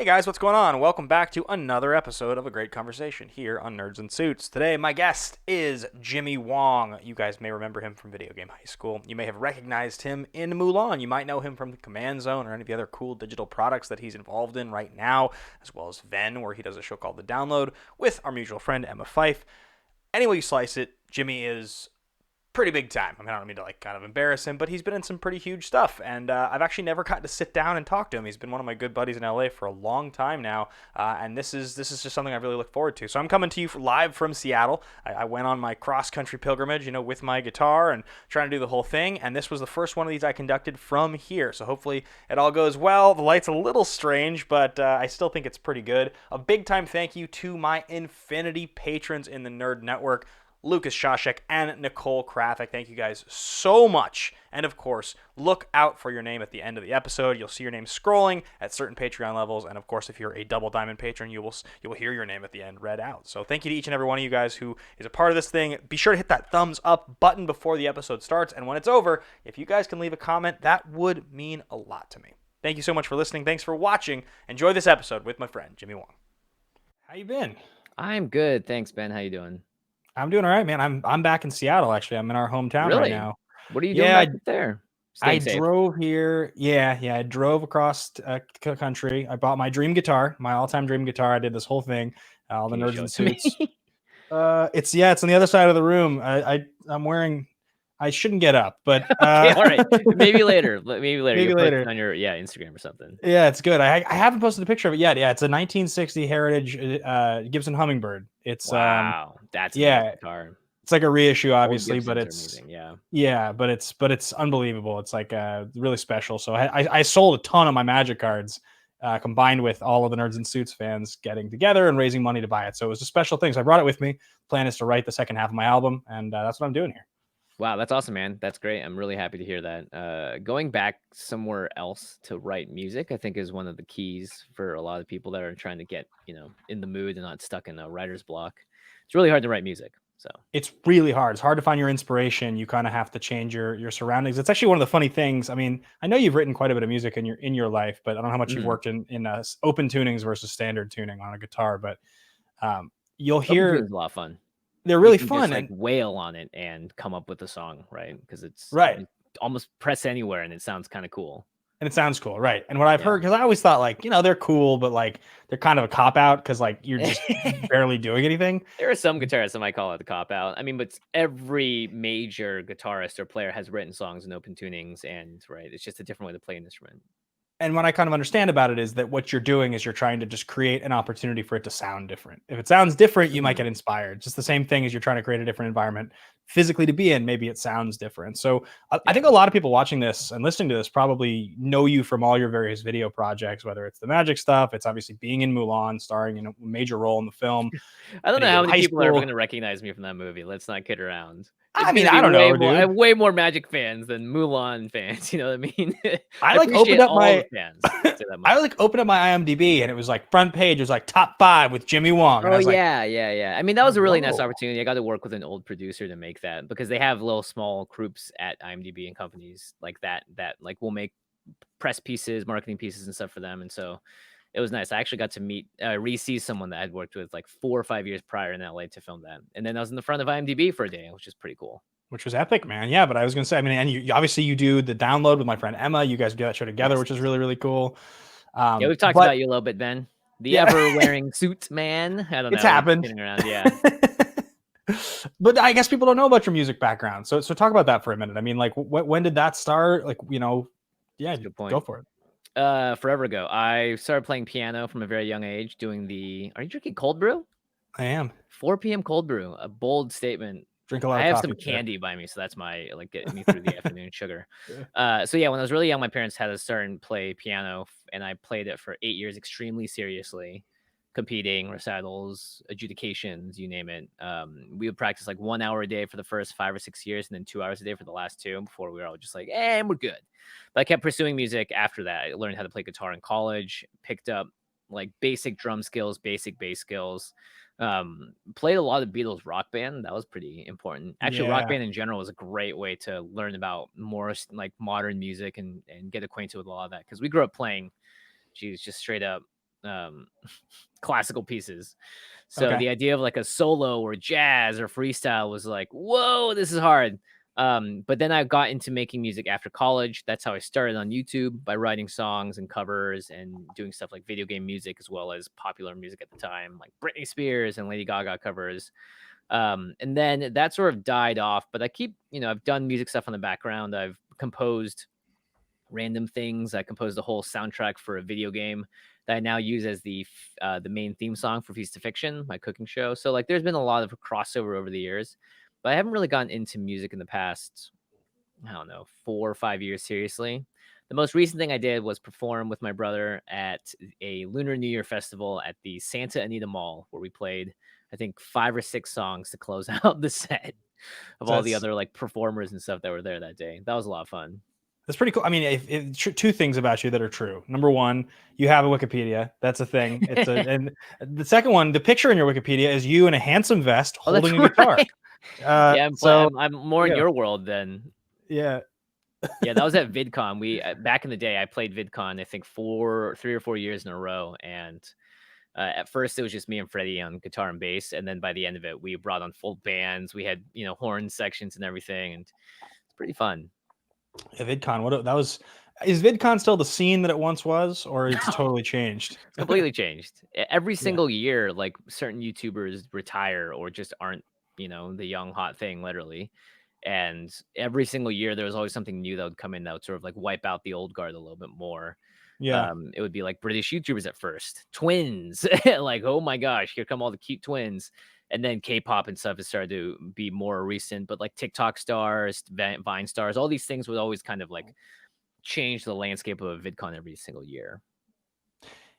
Hey guys, what's going on? Welcome back to another episode of A Great Conversation here on Nerds and Suits. Today, my guest is Jimmy Wong. You guys may remember him from Video Game High School. You may have recognized him in Mulan. You might know him from the Command Zone or any of the other cool digital products that he's involved in right now, as well as Ven, where he does a show called The Download with our mutual friend Emma Fife. Any way you slice it, Jimmy is pretty big time. I mean, I don't mean to kind of embarrass him, but he's been in some pretty huge stuff, and I've actually never gotten to sit down and talk to him. He's been one of my good buddies in LA for a long time now, and this is just something I really look forward to. So I'm coming to you live from Seattle. I went on my cross country pilgrimage, with my guitar and trying to do the whole thing, and this was the first one of these I conducted from here. So hopefully it all goes well. The light's a little strange, but I still think it's pretty good. A big time thank you to my infinity patrons in the Nerd Network. Lucas Shashek and Nicole Krafik. Thank you guys so much. And of course, look out for your name at the end of the episode. You'll see your name scrolling at certain Patreon levels. And of course, if you're a double diamond patron, you will hear your name at the end read out. So thank you to each and every one of you guys who is a part of this thing. Be sure to hit that thumbs up button before the episode starts. And when it's over, if you guys can leave a comment, that would mean a lot to me. Thank you so much for listening. Thanks for watching. Enjoy this episode with my friend, Jimmy Wong. How you been? I'm good. Thanks, Ben. How you doing? I'm doing all right, man. I'm back in Seattle, actually. I'm in our hometown right now. What are you doing back there? I drove here. Yeah. I drove across country. I bought my dream guitar, my all-time dream guitar. I did this whole thing, all the Nerds and Suits. It's on the other side of the room. I'm wearing. I shouldn't get up, but okay, all right. Maybe later. Maybe later. Maybe later on your Instagram or something. Yeah, it's good. I haven't posted a picture of it yet. Yeah, it's a 1960 Heritage Gibson Hummingbird. It's wow, that's a guitar. It's like a reissue, obviously, but it's amazing. but it's unbelievable. It's like really special. So I sold a ton of my Magic cards, combined with all of the Nerds and Suits fans getting together and raising money to buy it. So it was a special thing. So I brought it with me. Plan is to write the second half of my album, and that's what I'm doing here. Wow, that's awesome, man. That's great. I'm really happy to hear that. Going back somewhere else to write music, I think, is one of the keys for a lot of people that are trying to get, in the mood and not stuck in a writer's block. It's really hard to write music. So it's really hard. It's hard to find your inspiration. You kind of have to change your surroundings. It's actually one of the funny things. I mean, I know you've written quite a bit of music in your life, but I don't know how much you've worked in open tunings versus standard tuning on a guitar. But you'll hear it's a lot of fun. They're really fun. Just, wail on it and come up with a song, right? Because it's right. Almost press anywhere and it sounds kind of cool. And it sounds cool, right? And what I've heard, because I always thought they're cool, but they're kind of a cop out because you're just barely doing anything. There are some guitarists that might call it a cop out. I mean, but every major guitarist or player has written songs in open tunings, and right, it's just a different way to play an instrument. And what I kind of understand about it is that what you're doing is you're trying to just create an opportunity for it to sound different. If it sounds different, you might get inspired. Just the same thing as you're trying to create a different environment physically to be in. Maybe it sounds different. So I think a lot of people watching this and listening to this probably know you from all your various video projects, whether it's the Magic stuff, it's obviously being in Mulan, starring in a major role in the film. I don't know how many people are ever going to recognize me from that movie. Let's not kid around. I mean, I don't know, dude. I have way more Magic fans than Mulan fans. You know what I mean? I opened up my fans. I opened up my IMDb and it was front page was top 5 with Jimmy Wong. Oh yeah. I mean, that was a really nice opportunity. I got to work with an old producer to make that, because they have little small groups at IMDb and companies like that will make press pieces, marketing pieces, and stuff for them. And so it was nice. I actually got to meet re-see someone that I'd worked with 4 or 5 years prior in LA to film that. And then I was in the front of IMDb for a day, which is pretty cool. Which was epic, man. Yeah, but I was going to say, I mean, and you obviously you do the Download with my friend Emma. You guys do that show together, which is really, really cool. Yeah, we've talked about you a little bit, Ben. The ever-wearing suit man. I don't know. It's happened. Around, yeah. But I guess people don't know about your music background. So talk about that for a minute. I mean, when did that start? Yeah, good point. Go for it. Forever ago. I started playing piano from a very young age, doing are you drinking cold brew? I am. 4 p.m. cold brew, a bold statement. Drink a lot of coffee. I have some today. candy by me, so that's my getting me through the afternoon sugar. So yeah, when I was really young, my parents had us start and play piano, and I played it for 8 years extremely seriously, competing, recitals, adjudications, you name it. We would practice 1 hour a day for the first 5 or 6 years, and then 2 hours a day for the last 2, before we were all just and we're good. But I kept pursuing music after that. I learned how to play guitar in college, picked up basic drum skills, basic bass skills. Played a lot of Beatles Rock Band. That was pretty important. Actually, Rock Band in general was a great way to learn about more modern music and get acquainted with a lot of that, because we grew up playing just straight up um, classical pieces. So Okay. the idea of like a solo or jazz or freestyle was like, whoa, this is hard. But then I got into making music after college. That's how I started on YouTube, by writing songs and covers and doing stuff like video game music as well as popular music at the time, like Britney Spears and Lady Gaga covers. And then that sort of died off. But I keep, I've done music stuff in the background. I've composed random things. I composed a whole soundtrack for a video game that I now use as the main theme song for Feast of Fiction, my cooking show. So like, there's been a lot of crossover over the years, but I haven't really gotten into music in the past, I don't know, 4 or 5 years seriously. The most recent thing I did was perform with my brother at a Lunar New Year festival at the Santa Anita Mall, where we played, I think, 5 or 6 songs to close out the set of all the That's other like performers and stuff that were there that day. That was a lot of fun. that's pretty cool. I mean, two things about you that are true. Number one, you have a Wikipedia. That's a thing. And the second one, the picture in your Wikipedia is you in a handsome vest Oh, that's holding a guitar. right. Yeah, So I'm more in yeah, your world than. yeah. Yeah, that was at VidCon. We back in the day, I played VidCon, I think 3 or 4 years in a row, and at first it was just me and Freddie on guitar and bass, and then by the end of it, we brought on full bands. We had horn sections and everything, and it's pretty fun. Yeah, VidCon. That was? Is VidCon still the scene that it once was, or it's totally changed? It's completely changed. Every Yeah. single year, like certain YouTubers retire or just aren't, the young hot thing, literally. And every single year, there was always something new that would come in that would sort of like wipe out the old guard a little bit more. Yeah. It would be like British YouTubers at first, twins, like, oh my gosh, here come all the cute twins. And then K-pop and stuff has started to be more recent, but like TikTok stars, Vine stars, all these things would always kind of like change the landscape of a VidCon every single year.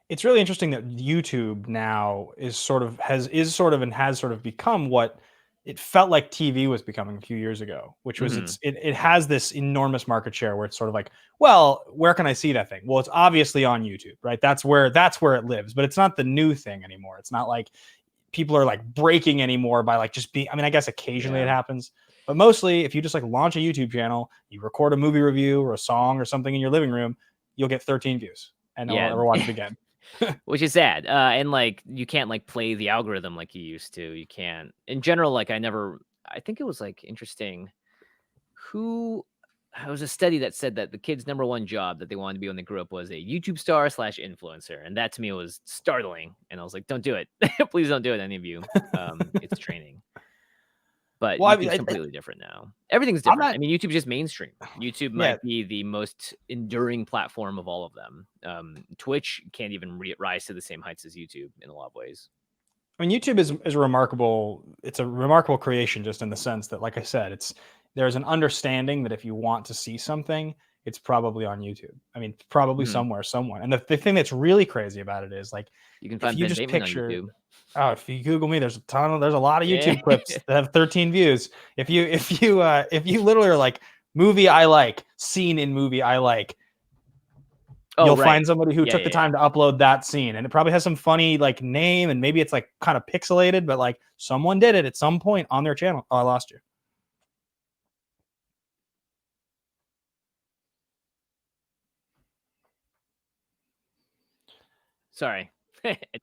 It's really interesting that YouTube now is sort of and has sort of become what it felt like TV was becoming a few years ago, which was Mhm. it has this enormous market share where it's sort of like, well, where can I see that thing? Well, it's obviously on YouTube, right? That's where it lives, but it's not the new thing anymore. It's not like people are like breaking anymore by like just being, I mean, I guess occasionally Yeah. it happens, but mostly if you just like launch a YouTube channel, you record a movie review or a song or something in your living room, you'll get 13 views and no one will Yeah. ever watch it again. Which is sad. And like you can't like play the algorithm like you used to. You can't. In general, like I think it was like interesting. Who It was a study that said that the kid's number one job that they wanted to be when they grew up was a YouTube star / influencer. And that to me was startling. And I was like, don't do it. Please don't do it, any of you. It's training. But Well, I mean, YouTube's completely different now. Everything's I'm different. not. I mean, YouTube's just mainstream. YouTube Yeah, might be the most enduring platform of all of them. Twitch can't even rise to the same heights as YouTube in a lot of ways. I mean, YouTube is a remarkable. It's a remarkable creation, just in the sense that, like I said, there's an understanding that if you want to see something, it's probably on YouTube. I mean, probably Mhm. somewhere, someone. And the thing that's really crazy about it is like, You can if find you Ben just Bateman on picture, YouTube. oh, if you Google me, there's a lot of Yeah. YouTube clips that have 13 views. If you literally are like movie I like, scene in movie I like, Oh, you'll right. find somebody who Yeah, took the yeah, yeah. time to upload that scene, and it probably has some funny like name, and maybe it's like kind of pixelated, but like someone did it at some point on their channel. Oh, I lost you. Sorry.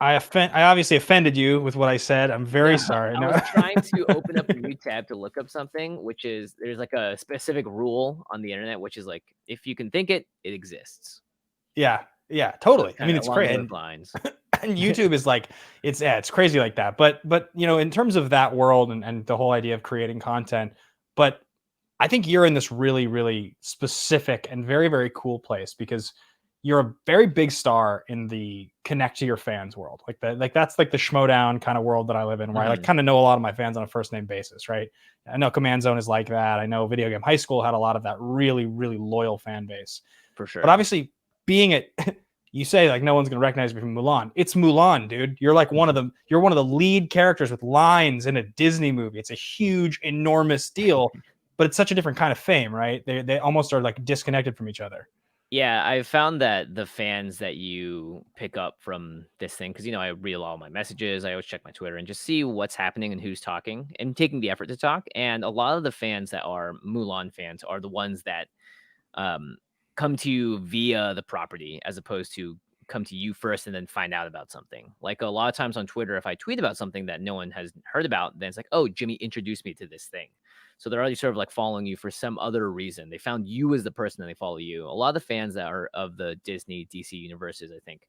I obviously offended you with what I said. I'm No, very sorry. I No. was trying to open up a new tab to look up something, which is there's like a specific rule on the internet, which is like if you can think it, it exists. Yeah, yeah, So totally. it's I kind mean, of it's along great, those lines. and YouTube is like it's crazy like that. But in terms of that world and the whole idea of creating content, but I think you're in this really, really specific and very, very cool place because you're a very big star in the connect to your fans world. That's like the schmodown kind of world that I live in, where I like Mhm. kind of know a lot of my fans on a first name basis, right? I know Command Zone is like that. I know Video Game High School had a lot of that really, really loyal fan base. For sure. But obviously, being it, you say like no one's gonna recognize me from Mulan. It's Mulan, dude. You're like you're one of the lead characters with lines in a Disney movie. It's a huge, enormous deal, but it's such a different kind of fame, right? They almost are like disconnected from each other. Yeah, I've found that the fans that you pick up from this thing, because I read all my messages, I always check my Twitter and just see what's happening and who's talking and taking the effort to talk. And a lot of the fans that are Mulan fans are the ones that um, come to you via the property as opposed to come to you first and then find out about something. Like a lot of times on Twitter, if I tweet about something that no one has heard about, then it's like, oh, Jimmy introduced me to this thing. So they're already sort of like following you for some other reason. They found you as the person and they follow you. A lot of the fans that are of the Disney DC universes, I think,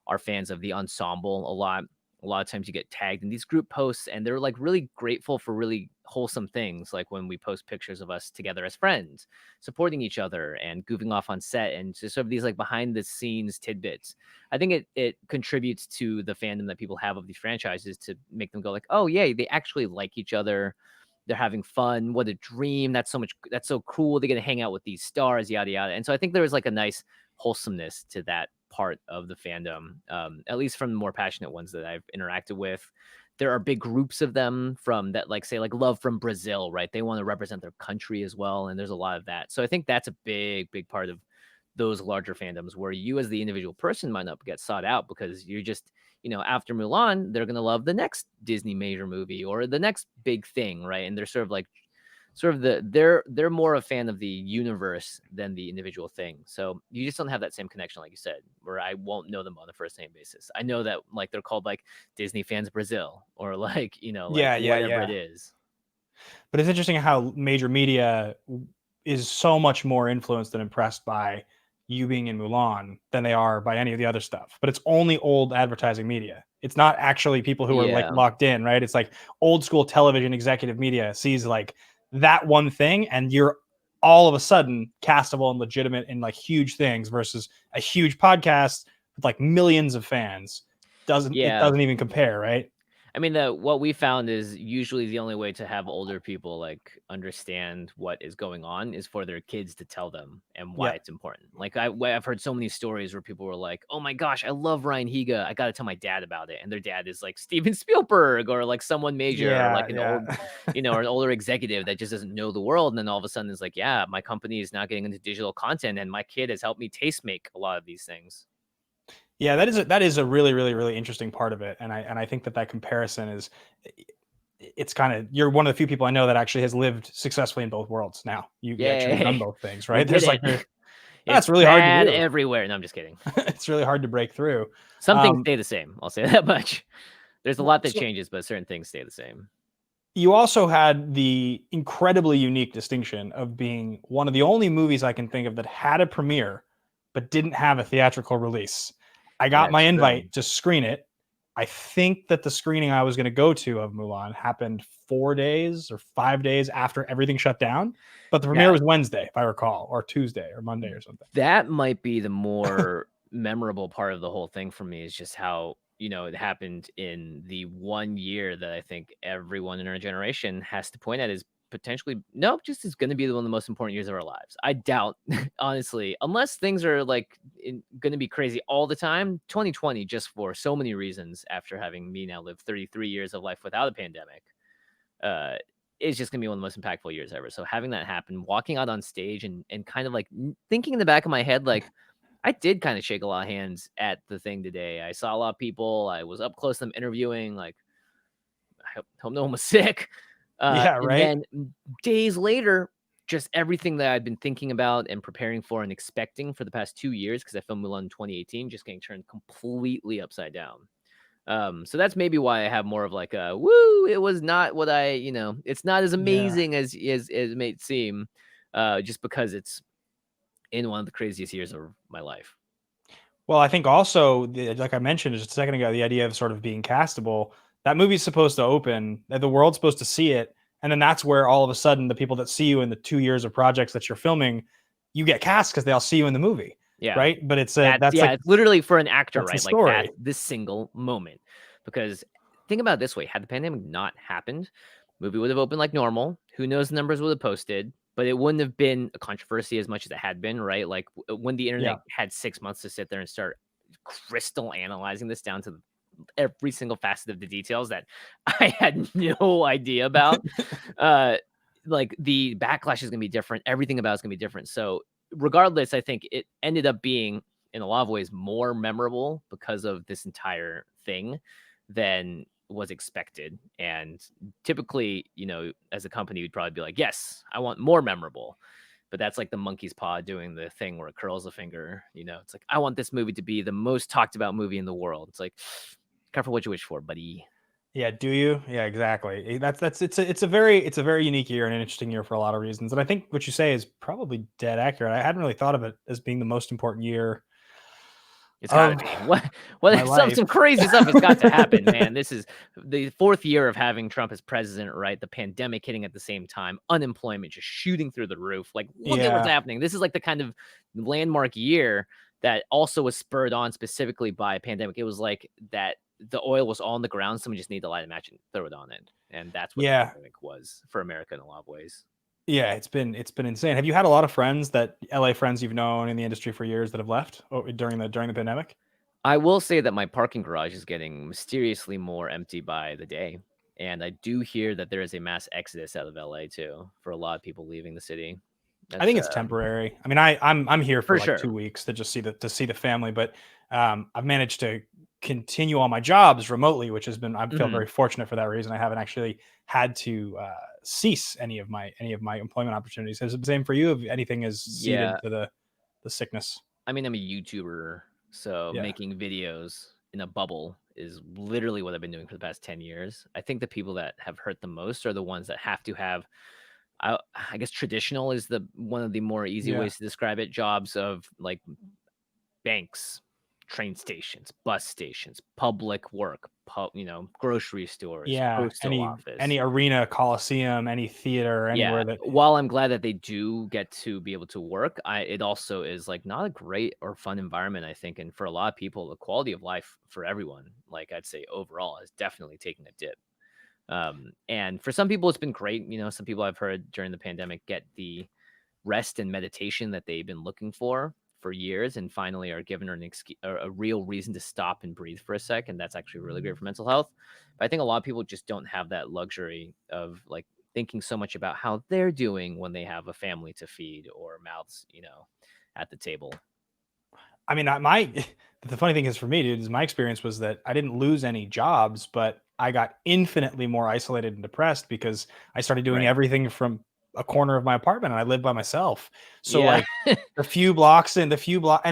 are fans of the ensemble a lot. A lot of times you get tagged in these group posts and they're like really grateful for really wholesome things, like when we post pictures of us together as friends, supporting each other and goofing off on set, and just sort of these like behind the scenes tidbits. I think it contributes to the fandom that people have of these franchises to make them go like, oh yeah, they actually like each other. They're having fun. What a dream. That's so cool. They get to hang out with these stars, yada yada. And so I think there was like a nice wholesomeness to that part of the fandom, at least from the more passionate ones that I've interacted with. There are big groups of them from that, like say like Love from Brazil, right? They want to represent their country as well, and there's a lot of that. So I think that's a big part of those larger fandoms, where you as the individual person might not get sought out because you're just, after Mulan, they're gonna love the next Disney major movie or the next big thing, right? And they're they're more a fan of the universe than the individual thing. So you just don't have that same connection, like you said, where I won't know them on a first name basis. I know that like they're called like Disney fans Brazil or like, like whatever it is. But it's interesting how major media is so much more influenced and impressed by you being in Mulan than they are by any of the other stuff. But it's only old advertising media. It's not actually people who are like locked in, right? It's like old school television executive media sees like that one thing and you're all of a sudden castable and legitimate in like huge things versus a huge podcast with like millions of fans. It doesn't even compare, right? I mean, what we found is usually the only way to have older people like understand what is going on is for their kids to tell them and why it's important. Like I've heard so many stories where people were like, "Oh my gosh, I love Ryan Higa. I got to tell my dad about it," and their dad is like Steven Spielberg or like someone major or like an old, or an older executive that just doesn't know the world. And then all of a sudden, it's like, yeah, my company is now getting into digital content, and my kid has helped me taste make a lot of these things. Yeah, that is a really interesting part of it, and I think that comparison is, it's kind of, you're one of the few people I know that actually has lived successfully in both worlds. Now you actually done both things, right? There's like that's really hard to do everywhere. No, I'm just kidding. It's really hard to break through. Some things stay the same. I'll say that much. There's a lot that changes, but certain things stay the same. You also had the incredibly unique distinction of being one of the only movies I can think of that had a premiere but didn't have a theatrical release. I got my invite to screen it. I think that the screening I was going to go to of Mulan happened 4 days or 5 days after everything shut down. But the premiere was Wednesday, if I recall, or Tuesday or Monday or something. That might be the more memorable part of the whole thing for me, is just how, it happened in the 1 year that I think everyone in our generation has to point at is potentially, just is going to be one of the most important years of our lives. I doubt, honestly, unless things are like going to be crazy all the time, 2020, just for so many reasons, after having me now live 33 years of life without a pandemic, is just going to be one of the most impactful years ever. So having that happen, walking out on stage and kind of like thinking in the back of my head, like, I did kind of shake a lot of hands at the thing today. I saw a lot of people. I was up close to them interviewing. Like, I hope no one was sick. And then days later, just everything that I'd been thinking about and preparing for and expecting for the past 2 years, because I filmed Mulan in 2018, just getting turned completely upside down. So that's maybe why I have more of like a woo. It was not what it's not as amazing as it may seem, just because it's in one of the craziest years of my life. Well, I think also, like I mentioned just a second ago, the idea of sort of being castable. That movie's supposed to open, the world's supposed to see it, and then that's where all of a sudden the people that see you in the 2 years of projects that you're filming, you get cast because they'll see you in the movie. Yeah. Right. But it's like, it's literally for an actor, right? Like that's this single moment. Because think about it this way: had the pandemic not happened, movie would have opened like normal. Who knows, the numbers would have posted, but it wouldn't have been a controversy as much as it had been, right? Like when the internet had 6 months to sit there and start crystal analyzing this down to every single facet of the details that I had no idea about. Like the backlash is going to be different. Everything about it's going to be different. So regardless, I think it ended up being, in a lot of ways, more memorable because of this entire thing than was expected. And typically, as a company, you'd probably be like, yes, I want more memorable. but that's like the monkey's paw doing the thing where it curls a finger. It's like, I want this movie to be the most talked about movie in the world. It's like, careful what you wish for, buddy. Yeah, do you? Yeah, exactly. It's a very unique year and an interesting year for a lot of reasons. And I think what you say is probably dead accurate. I hadn't really thought of it as being the most important year It's got to of be. What my life. some crazy stuff has got to happen, man. This is the fourth year of having Trump as president, right? The pandemic hitting at the same time, unemployment just shooting through the roof. Like, look at what's Yeah. happening. This is like the kind of landmark year that also was spurred on specifically by a pandemic. It was like that the oil was all on the ground. Someone just needed to light a match and throw it on it. And that's what the Yeah. pandemic was for America in a lot of ways. Yeah, it's been insane. Have you had a lot of friends that LA friends you've known in the industry for years that have left during the pandemic? I will say that my parking garage is getting mysteriously more empty by the day. And I do hear that there is a mass exodus out of LA too, for a lot of people leaving the city. I That's think it's temporary. I mean, I'm here for for like sure. 2 weeks to just see the family, but I've managed to continue all my jobs remotely, which has been I feel Mhm. very fortunate for that reason. I haven't actually had to cease any of my employment opportunities. Has it the same for you? If anything has ceded Yeah. to the sickness? I mean, I'm a YouTuber, so Yeah, making videos in a bubble is literally what I've been doing for the past 10 years. I think the people that have hurt the most are the ones that have to have I guess traditional is the one of the more easy yeah, ways to describe it, jobs of like banks, train stations, bus stations, public work, grocery stores, yeah. postal Any office. arena, coliseum, any theater, Yeah, anywhere that. while I'm glad that they do get to be able to work, it also is like not a great or fun environment, I think. And for a lot of people, the quality of life for everyone, like I'd say overall, is definitely taking a dip. And for some people, it's been great. Some people I've heard during the pandemic get the rest and meditation that they've been looking for years, and finally are given an excuse, a real reason to stop and breathe for a sec, and that's actually really great for mental health. But I think a lot of people just don't have that luxury of like thinking so much about how they're doing when they have a family to feed or mouths, at the table. I mean, the funny thing is for me, dude, is my experience was that I didn't lose any jobs, but I got infinitely more isolated and depressed because I started doing Right. everything from a corner of my apartment and I live by myself. So Yeah. like the few block, and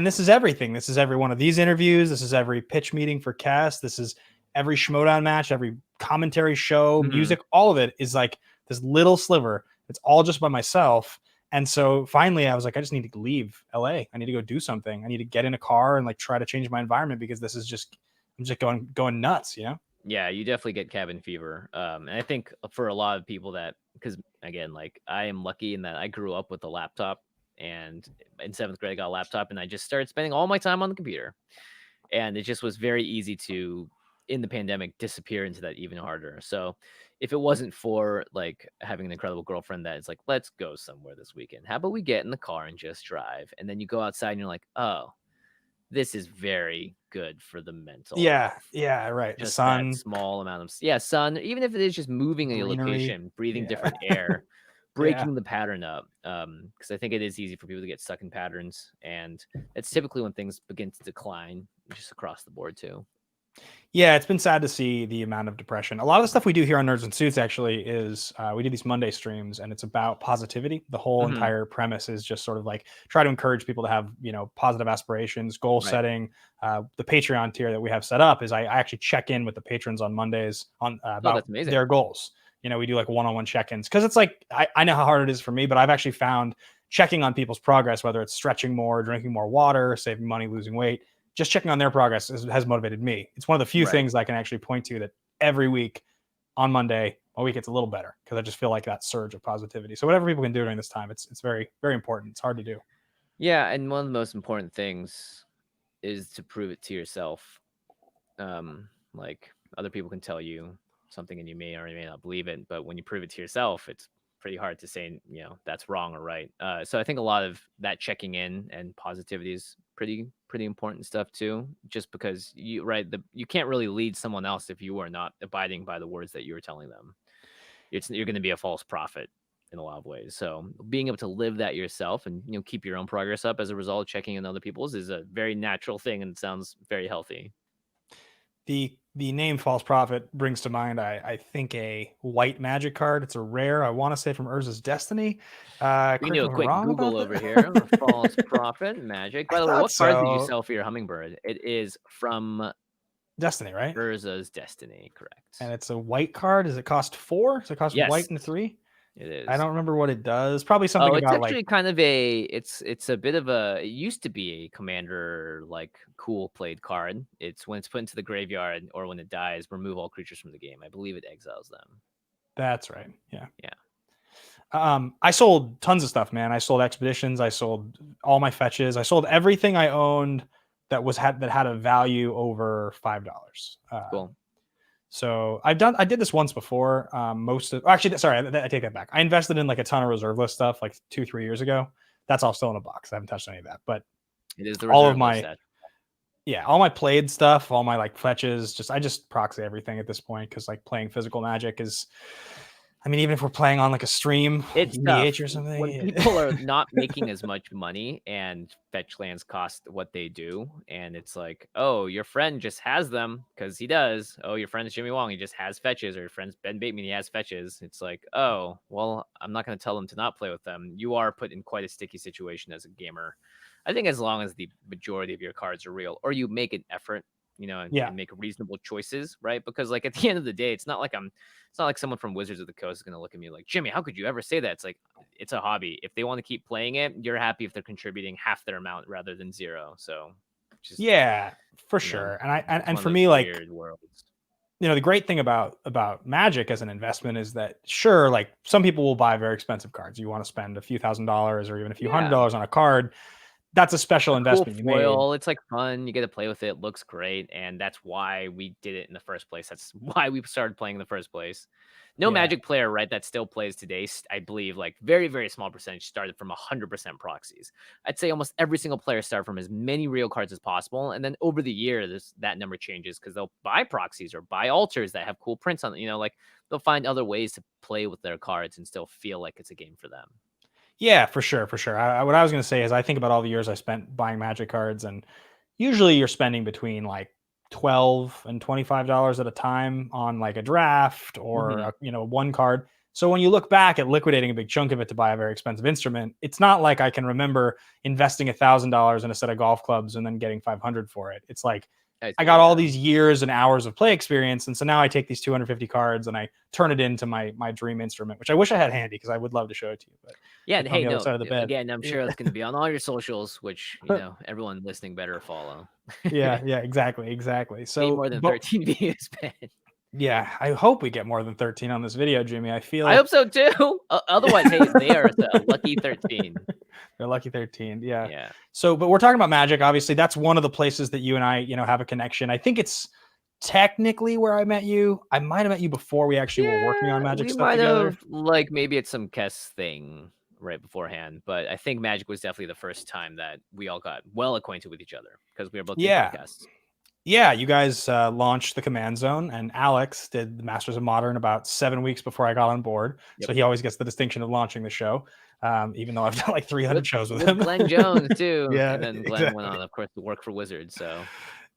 this is everything. This is every one of these interviews. This is every pitch meeting for cast. This is every Schmodown match, every commentary show, Mhm. music, all of it is like this little sliver. It's all just by myself. And so finally I was like, I just need to leave LA. I need to go do something. I need to get in a car and like try to change my environment because this is just I'm just going nuts, you know? Yeah, you definitely get cabin fever. And I think for a lot of people that, because again, like I am lucky in that I grew up with a laptop, and in seventh grade I got a laptop, and I just started spending all my time on the computer, and it just was very easy to, in the pandemic, disappear into that even harder. So if it wasn't for like having an incredible girlfriend that is like, let's go somewhere this weekend, how about we get in the car and just drive, and then you go outside and you're like, oh, this is very good for the mental Yeah, health. yeah, right. The Just that sun, small amount of sun, even if it is just moving in your greenery. location, breathing Yeah. different air, Yeah. breaking the pattern up. Because I think it is easy for people to get stuck in patterns, and it's typically when things begin to decline, just across the board too. Yeah, it's been sad to see the amount of depression. A lot of the stuff we do here on Nerds and Suits actually is we do these Monday streams, and it's about positivity. The whole Mhm. entire premise is just sort of like try to encourage people to have positive aspirations, goal Right. setting. The Patreon tier that we have set up is I actually check in with the patrons on Mondays on Oh, about that's amazing. their goals. We do like one-on-one check-ins because it's like I know how hard it is for me, but I've actually found checking on people's progress, whether it's stretching more, drinking more water, saving money, losing weight, just checking on their progress has motivated me. It's one of the few Right. things I can actually point to that every week on Monday, my week gets a little better because I just feel like that surge of positivity. So whatever people can do during this time, it's very, very important. It's hard to do. Yeah, and one of the most important things is to prove it to yourself. Like other people can tell you something and you may or may not believe it, but when you prove it to yourself, it's pretty hard to say, that's wrong or right. So I think a lot of that checking in and positivity is pretty important stuff too, just because you can't really lead someone else if you are not abiding by the words that you're telling them. You're going to be a false prophet in a lot of ways. So being able to live that yourself and keep your own progress up as a result of checking in other people's is a very natural thing, and it sounds very healthy. The the name False Prophet brings to mind, I think, a white magic card. It's a rare, I want to say from Urza's Destiny. We can Correct do me a if I'm quick wrong Google about over that. here. A false prophet magic. I By the way, thought what cards did you so. sell for your hummingbird? It is from Destiny, right? Urza's Destiny, And correct? it's a white card. Does it cost 4? Does it cost white Yes, and 3? it I is. don't remember what it does. Probably something Oh, it's about like actually kind of it's a bit of a it used to be a commander like cool played card. It's when it's put into the graveyard or when it dies, remove all creatures from the game. I believe it exiles them. that's right. Yeah. Yeah. I sold tons of stuff, man. I sold expeditions. I sold all my fetches. I sold everything I owned that had a value over $5. Cool. So I did this once before. Actually, sorry, I take that back. I invested in like a ton of reserve list stuff like 2-3 years ago. That's all still in a box. I haven't touched any of that. But It is the all of reserve list my set. all my played stuff, all my like fetches, I just proxy everything at this point because like playing physical Magic is. I mean, even if we're playing on like a stream, It's EDH tough or when something. people are not making as much money and fetch lands cost what they do, and it's like, oh, your friend just has them because he does. Oh, your friend's Jimmy Wong, he just has fetches, or your friend's Ben Bateman, he has fetches. It's like, oh, well, I'm not going to tell them to not play with them. You are put in quite a sticky situation as a gamer. I think as long as the majority of your cards are real, or you make an effort, Yeah. and make reasonable choices, right? Because like at the end of the day, it's not like someone from Wizards of the Coast is going to look at me like, Jimmy, how could you ever say that? It's like, it's a hobby. If they want to keep playing it, you're happy if they're contributing half their amount rather than zero. So just, Yeah, for you know, sure. it's And one of for those me, like, weird worlds. the great thing about Magic as an investment is that sure, like some people will buy very expensive cards. You want to spend a few $1,000s or even a few hundred Yeah. dollars on a card. That's a special A cool investment you made. foil. It's like fun. You get to play with it. Looks great. And that's why we did it in the first place. That's why we started playing in the first place. No Yeah. Magic player, right, that still plays today, I believe, like very, very small percentage started from 100% proxies. I'd say almost every single player started from as many real cards as possible. And then over the year, that number changes because they'll buy proxies or buy altars that have cool prints on it. Like they'll find other ways to play with their cards and still feel like it's a game for them. Yeah, for sure, for sure. What I was going to say is I think about all the years I spent buying Magic cards, and usually you're spending between like $12 and $25 at a time on like a draft or Mm-hmm. one card. So when you look back at liquidating a big chunk of it to buy a very expensive instrument, it's not like I can remember investing $1,000 in a set of golf clubs and then getting 500 for it. It's like I I see, got all yeah. these years and hours of play experience, and so now I take these 250 cards and I turn it into my dream instrument, which I wish I had handy because I would love to show it to you, but Yeah, and it's on hey, the other no, side of the bed. again, I'm sure it's gonna be on all your socials, which, everyone listening better follow. Yeah, exactly. Need So, more than but 13 views, man. yeah, I hope we get more than 13 on this video, Jimmy. I I feel hope so too. Otherwise, hey, they are the lucky 13. they're lucky 13. Yeah. Yeah. So, but we're talking about Magic. Obviously, that's one of the places that you and I, have a connection. I think it's technically where I met you. I might have met you before we actually were working on Yeah, Magic we stuff might together. have, like, maybe it's some Kess thing right beforehand, but I think Magic was definitely the first time that we all got well acquainted with each other because we were both doing Yeah. podcasts. Yeah, you guys launched the Command Zone, and Alex did the Masters of Modern about 7 weeks before I got on board. Yep. So he always gets the distinction of launching the show, even though I've done like 300 shows with him. Glenn Jones too. Yeah, And then Glenn went exactly. on, of course, to work for Wizards. So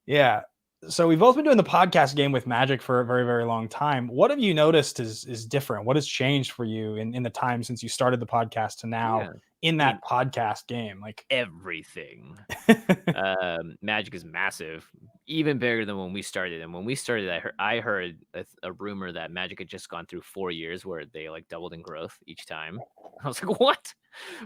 Yeah. So we've both been doing the podcast game with Magic for a very, very long time. What have you noticed is different? What has changed for you in the time since you started the podcast to now yeah, in I mean, that podcast game? Like everything. Magic is massive, even bigger than when we started. And when we started, I heard a rumor that Magic had just gone through 4 years where they like doubled in growth each time. I was like, what?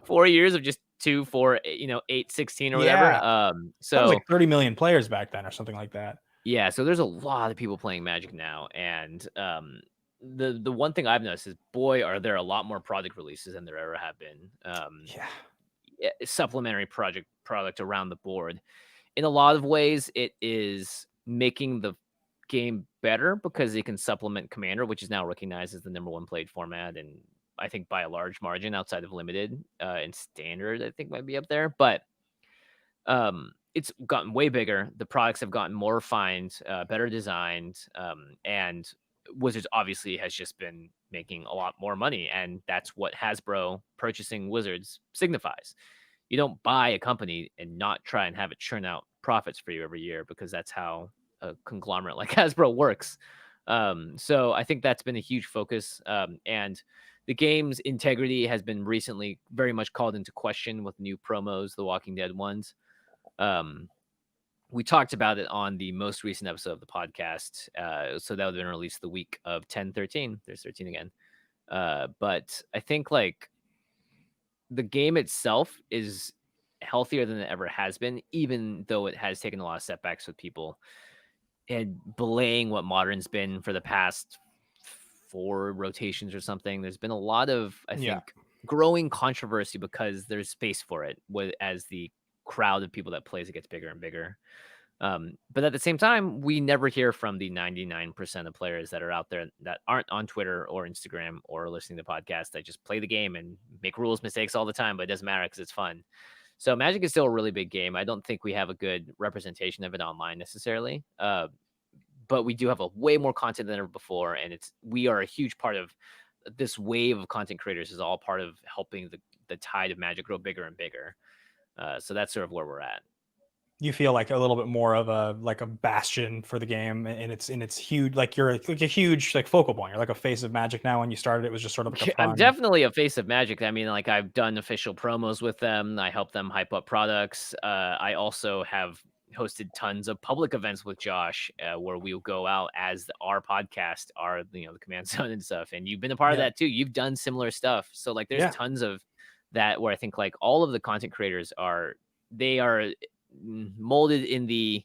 4 years of just 2, 4, 8, 16 or whatever. yeah, that was So like 30 million players back then or something like that. yeah, so there's a lot of people playing Magic now, and the one thing I've noticed is, boy, are there a lot more product releases than there ever have been. Yeah. Supplementary product around the board. In a lot of ways, it is making the game better because it can supplement Commander, which is now recognized as the number one played format, and I think by a large margin outside of Limited and Standard, I think might be up there. But it's gotten way bigger. The products have gotten more refined, better designed, and Wizards obviously has just been making a lot more money, and that's what Hasbro purchasing Wizards signifies. You don't buy a company and not try and have it churn out profits for you every year because that's how a conglomerate like Hasbro works. So I think that's been a huge focus. And the game's integrity has been recently very much called into question with new promos, the Walking Dead ones. Um, we talked about it on the most recent episode of the podcast. So that would have been released the week of 10/13. There's 13 again. But I think like the game itself is healthier than it ever has been, even though it has taken a lot of setbacks with people and belaying what modern's been for the past 4 rotations or something. There's been a lot of, I think, growing controversy because there's space for it as the crowd of people that plays it gets bigger and bigger. But at the same time, we never hear from the 99% of players that are out there that aren't on Twitter or Instagram or listening to podcasts that just play the game and make rules mistakes all the time, but it doesn't matter because it's fun. So Magic is still a really big game. I don't think we have a good representation of it online necessarily. But we do have a way more content than ever before, and we are a huge part of this wave of content creators. Is all part of helping the tide of Magic grow bigger and bigger. So that's sort of where we're at. You feel like a little bit more of a bastion for the game, and it's huge. Like you're like a huge like focal point. You're like a face of Magic now. When you started, it was just sort of like a fun. I'm definitely a face of Magic. I mean, like I've done official promos with them. I help them hype up products. I also have hosted tons of public events with Josh, where we'll go out as our podcast, the Command Zone and stuff. And you've been a part of that too. You've done similar stuff. So like, there's tons of that where I think like all of the content creators are molded in the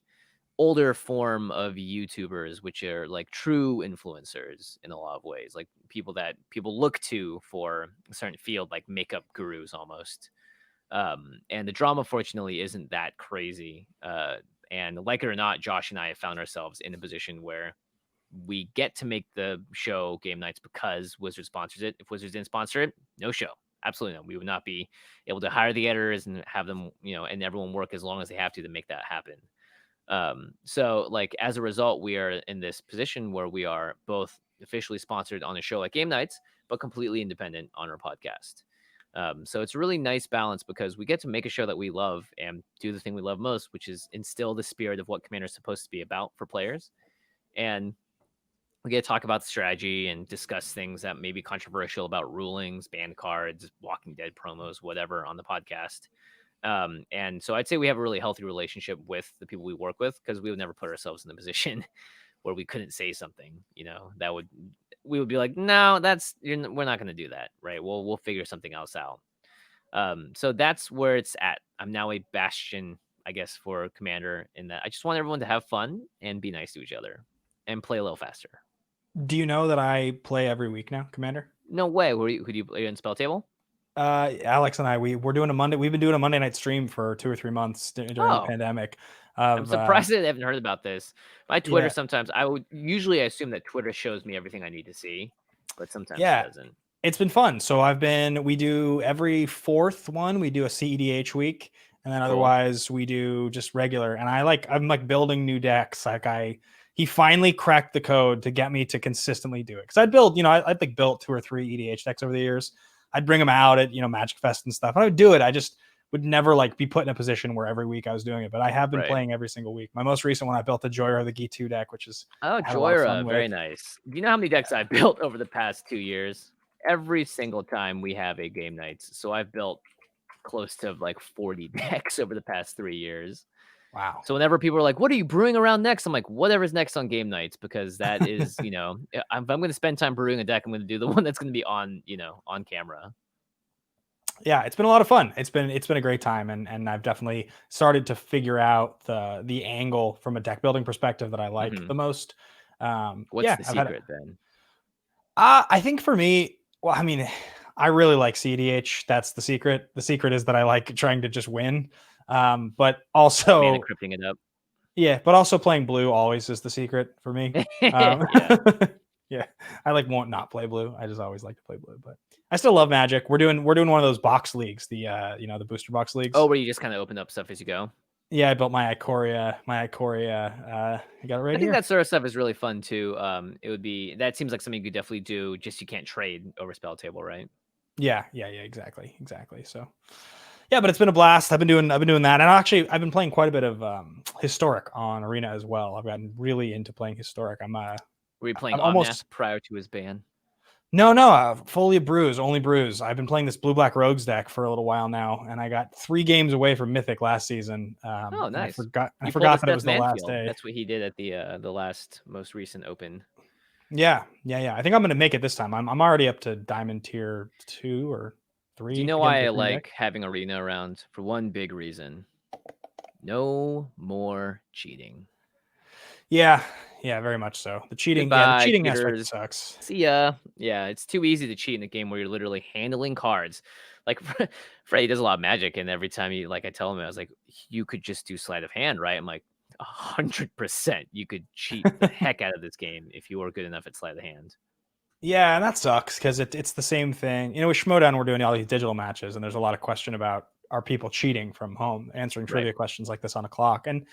older form of YouTubers, which are like true influencers in a lot of ways, like people that people look to for a certain field, like makeup gurus almost. And the drama, fortunately, isn't that crazy. And like it or not, Josh and I have found ourselves in a position where we get to make the show Game Nights because Wizard sponsors it. If Wizards didn't sponsor it, no show. Absolutely no. We would not be able to hire the editors and have them, and everyone work as long as they have to make that happen. So like as a result, we are in this position where we are both officially sponsored on a show like Game Nights, but completely independent on our podcast. So it's a really nice balance because we get to make a show that we love and do the thing we love most, which is instill the spirit of what Commander is supposed to be about for players. And we get to talk about the strategy and discuss things that may be controversial about rulings, banned cards, Walking Dead promos, whatever on the podcast. And so I'd say we have a really healthy relationship with the people we work with because we would never put ourselves in the position where we couldn't say something, we would be like, no, we're not going to do that. Right. We'll figure something else out. So that's where it's at. I'm now a bastion, I guess, for Commander in that I just want everyone to have fun and be nice to each other and play a little faster. Do you know that I play every week now, Commander? No way. Who do you play in Spell Table? Alex and I, we're doing a Monday. We've been doing a Monday night stream for 2 or 3 months during the pandemic. I'm surprised I haven't heard about this. My Twitter sometimes I would usually assume that Twitter shows me everything I need to see, but sometimes it doesn't. It's been fun. So we do every 4th one. We do a CEDH week, and then otherwise we do just regular. And I'm like building new decks. Like he finally cracked the code to get me to consistently do it. Because I'd build, I'd like built 2 or 3 EDH decks over the years. I'd bring them out at, Magic Fest and stuff. And I would do it. I just would never like be put in a position where every week I was doing it. But I have been playing every single week. My most recent one, I built the Joyra, the G2 deck, which is Joyra, very nice. Do you know how many decks I've built over the past 2 years? Every single time we have a Game Nights. So I've built close to like 40 decks over the past 3 years. Wow. So whenever people are like, what are you brewing around next? I'm like, whatever's next on Game Nights, because that is, if I'm going to spend time brewing a deck, I'm going to do the one that's going to be on, on camera. Yeah, it's been a lot of fun. It's been a great time, and I've definitely started to figure out the angle from a deck building perspective that I like the most. What's the secret then? I think for me, well, I mean, I really like CDH. That's the secret. The secret is that I like trying to just win. But also encrypting it up. Yeah, but also playing blue always is the secret for me. Yeah, I won't not play blue. I just always like to play blue, but I still love Magic. We're doing one of those box leagues, the the booster box leagues. Oh, where you just kind of open up stuff as you go. Yeah, I built my Ikoria. I got it right here. I think that sort of stuff is really fun too. That seems like something you could definitely do. Just you can't trade over Spell Table, right? Yeah, exactly. So Yeah, but it's been a blast. I've been doing that, and actually I've been playing quite a bit of historic on Arena as well. I've gotten really into playing historic. Were you playing I'm Omnath almost prior to his ban? no, fully Brews, only Brews. I've been playing this Blue Black Rogues deck for a little while now, and I got 3 games away from Mythic last season. Oh, And I nice. You pulled a forgot that it Seth was the last Manfield. day. That's what he did at the last most recent Open. Yeah. I think I'm gonna make it this time. I'm already up to Diamond Tier 2 or 3. Do you know again, why I different deck. like having Arena around? For one big reason. No more cheating. Yeah, very much so. The Goodbye, cheating aspect cheaters. sucks. See ya. Yeah, it's too easy to cheat in a game where you're literally handling cards. Like Freddie does a lot of Magic, and every time I tell him, I was like, you could just do sleight of hand, right? I'm like, 100%. You could cheat the heck out of this game if you were good enough at sleight of hand. Yeah, and that sucks because it's the same thing. With Schmodown, we're doing all these digital matches, and there's a lot of question about are people cheating from home, answering trivia questions like this on a clock. And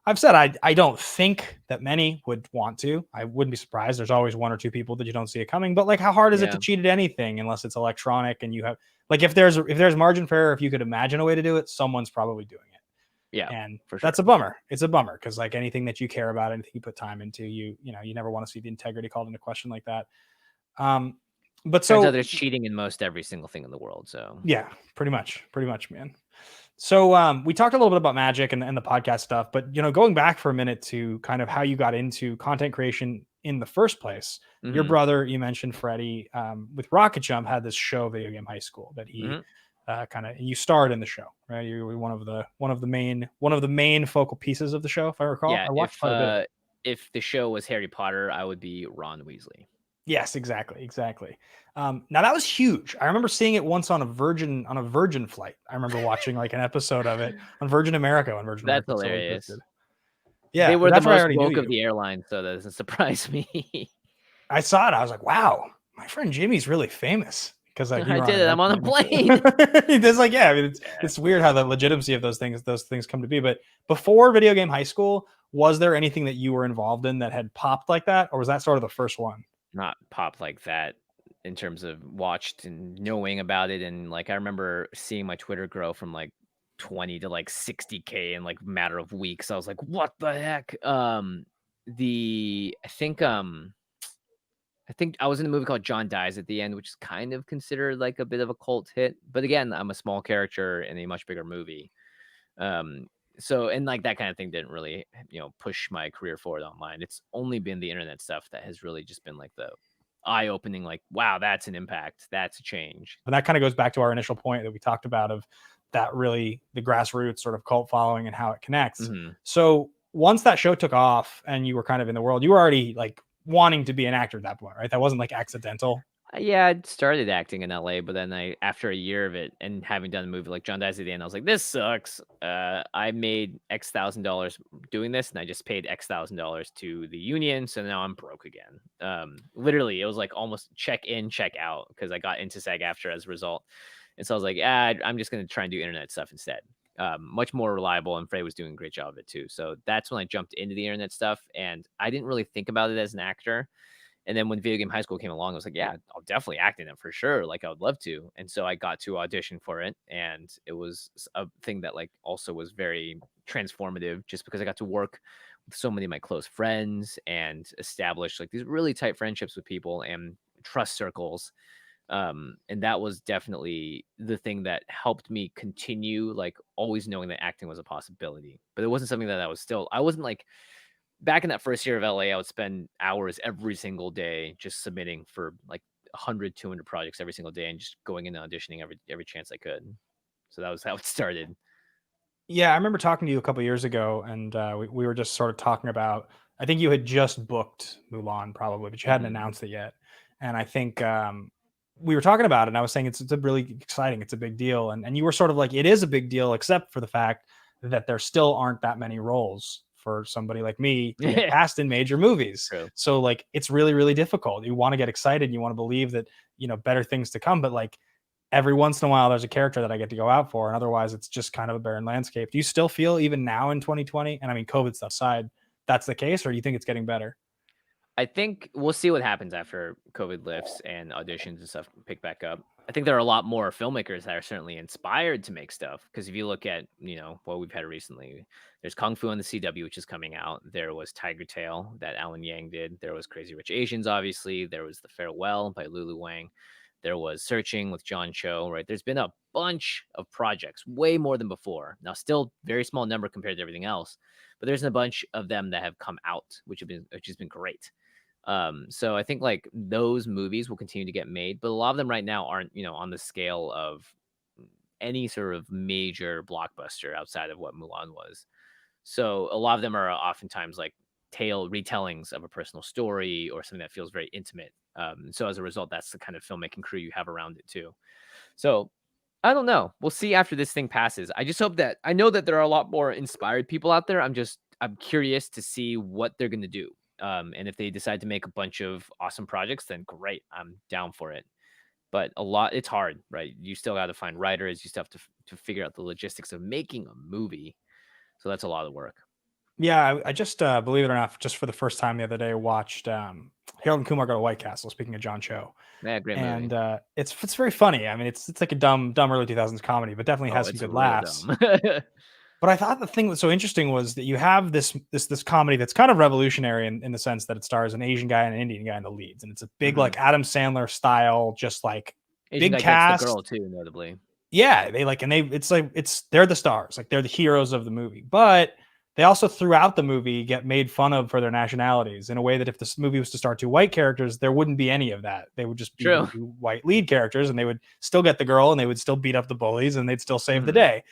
I've said I don't think that many would want to. I wouldn't be surprised. There's always 1 or 2 people that you don't see it coming. But like, how hard is it to cheat at anything unless it's electronic and you have like if there's margin for error, if you could imagine a way to do it, someone's probably doing it. Yeah, and for sure. That's a bummer. It's a bummer because like anything that you care about, anything you put time into, you never want to see the integrity called into question like that. But turns out there's cheating in most every single thing in the world. So yeah, pretty much, man. So we talked a little bit about Magic and the podcast stuff, but going back for a minute to kind of how you got into content creation in the first place. Your brother, you mentioned Freddie, with Rocket Jump, had this show, Video Game High School, that he you starred in the show, right? You were one of the main focal pieces of the show, if I recall. Yeah, I watched quite a bit of it. If the show was Harry Potter, I would be Ron Weasley. Yes, exactly. Now that was huge. I remember seeing it once on a Virgin flight. I remember watching like an episode of it on Virgin America when Virgin That's America hilarious. still existed. Yeah, they were the that's where I most already knew woke of you. the airline, so that doesn't surprise me. I saw it. I was like, wow, my friend Jimmy's really famous because I did it. I'm on a plane. It's like, yeah, I mean, it's weird how the legitimacy of those things come to be. But before Video Game High School, was there anything that you were involved in that had popped like that, or was that sort of the first one? Not popped like that in terms of watched and knowing about it. And like, I remember seeing my Twitter grow from like 20 to like 60K in like a matter of weeks. I was like, what the heck? I think I was in a movie called John Dies at the End, which is kind of considered like a bit of a cult hit. But again, I'm a small character in a much bigger movie. So, and like that kind of thing didn't really, push my career forward online. It's only been the internet stuff that has really just been like the eye-opening, like, wow, that's an impact. That's a change. And that kind of goes back to our initial point that we talked about of that really the grassroots sort of cult following and how it connects. So once that show took off and you were kind of in the world, you were already like wanting to be an actor at that point, right? That wasn't like accidental. Yeah, I started acting in LA, but then after a year of it and having done a movie like John Dies at the End, I was like, this sucks. I made X $1,000 doing this, and I just paid X $1,000 to the union, so now I'm broke again. Literally, it was like almost check in, check out, because I got into SAG-AFTRA as a result. And so I was like, I'm just going to try and do internet stuff instead. Much more reliable, and Frey was doing a great job of it too. So that's when I jumped into the internet stuff, and I didn't really think about it as an actor. And then when Video Game High School came along, I was like, yeah, I'll definitely act in it for sure. Like, I would love to. And so I got to audition for it. And it was a thing that like also was very transformative just because I got to work with so many of my close friends and establish like these really tight friendships with people and trust circles. And that was definitely the thing that helped me continue, like always knowing that acting was a possibility. But it wasn't something that I wasn't like, back in that first year of LA, I would spend hours every single day just submitting for like 100, 200 projects every single day and just going in and auditioning every chance I could. So that was how it started. Yeah, I remember talking to you a couple years ago, and we were just sort of talking about. I think you had just booked Mulan, probably, but you hadn't announced it yet. And I think we were talking about it, and I was saying it's a really exciting, it's a big deal, and you were sort of like, it is a big deal, except for the fact that there still aren't that many roles for somebody like me to get cast in major movies. True. So like, it's really, really difficult. You want to get excited, you want to believe that better things to come, but like, every once in a while there's a character that I get to go out for, and otherwise it's just kind of a barren landscape. Do you still feel even now in 2020, and I mean COVID stuff aside, that's the case, or do you think it's getting better? I think we'll see what happens after COVID lifts and auditions and stuff pick back up. I think there are a lot more filmmakers that are certainly inspired to make stuff. Because if you look at, what we've had recently, there's Kung Fu on the CW, which is coming out. There was Tiger Tail that Alan Yang did. There was Crazy Rich Asians, obviously. There was The Farewell by Lulu Wang. There was Searching with John Cho, right? There's been a bunch of projects, way more than before. Now, still very small number compared to everything else, but there's a bunch of them that have come out, which has been great. So I think like those movies will continue to get made, but a lot of them right now aren't, on the scale of any sort of major blockbuster outside of what Mulan was. So a lot of them are oftentimes like retellings of a personal story or something that feels very intimate. So as a result, that's the kind of filmmaking crew you have around it too. So I don't know. We'll see after this thing passes. I just hope that I know that there are a lot more inspired people out there. I'm curious to see what they're gonna do. And if they decide to make a bunch of awesome projects, then great. I'm down for it. But it's hard, right? You still got to find writers. You still have to figure out the logistics of making a movie. So that's a lot of work. Yeah, I just believe it or not, just for the first time the other day, watched Harold and Kumar Go to White Castle. Speaking of John Cho, Yeah, great movie. and it's very funny. I mean, it's like a dumb early 2000s comedy, but definitely Oh, has some it's good real laughs. dumb. But I thought the thing that was so interesting was that you have this comedy that's kind of revolutionary in the sense that it stars an Asian guy and an Indian guy in the leads, and it's a big like Adam Sandler style, just like Asian big guy gets the cast. girl too, notably. Yeah, they're the stars, like they're the heroes of the movie, but they also throughout the movie get made fun of for their nationalities in a way that if this movie was to star two white characters, there wouldn't be any of that. They would just be the True. two white lead characters, and they would still get the girl, and they would still beat up the bullies, and they'd still save the day.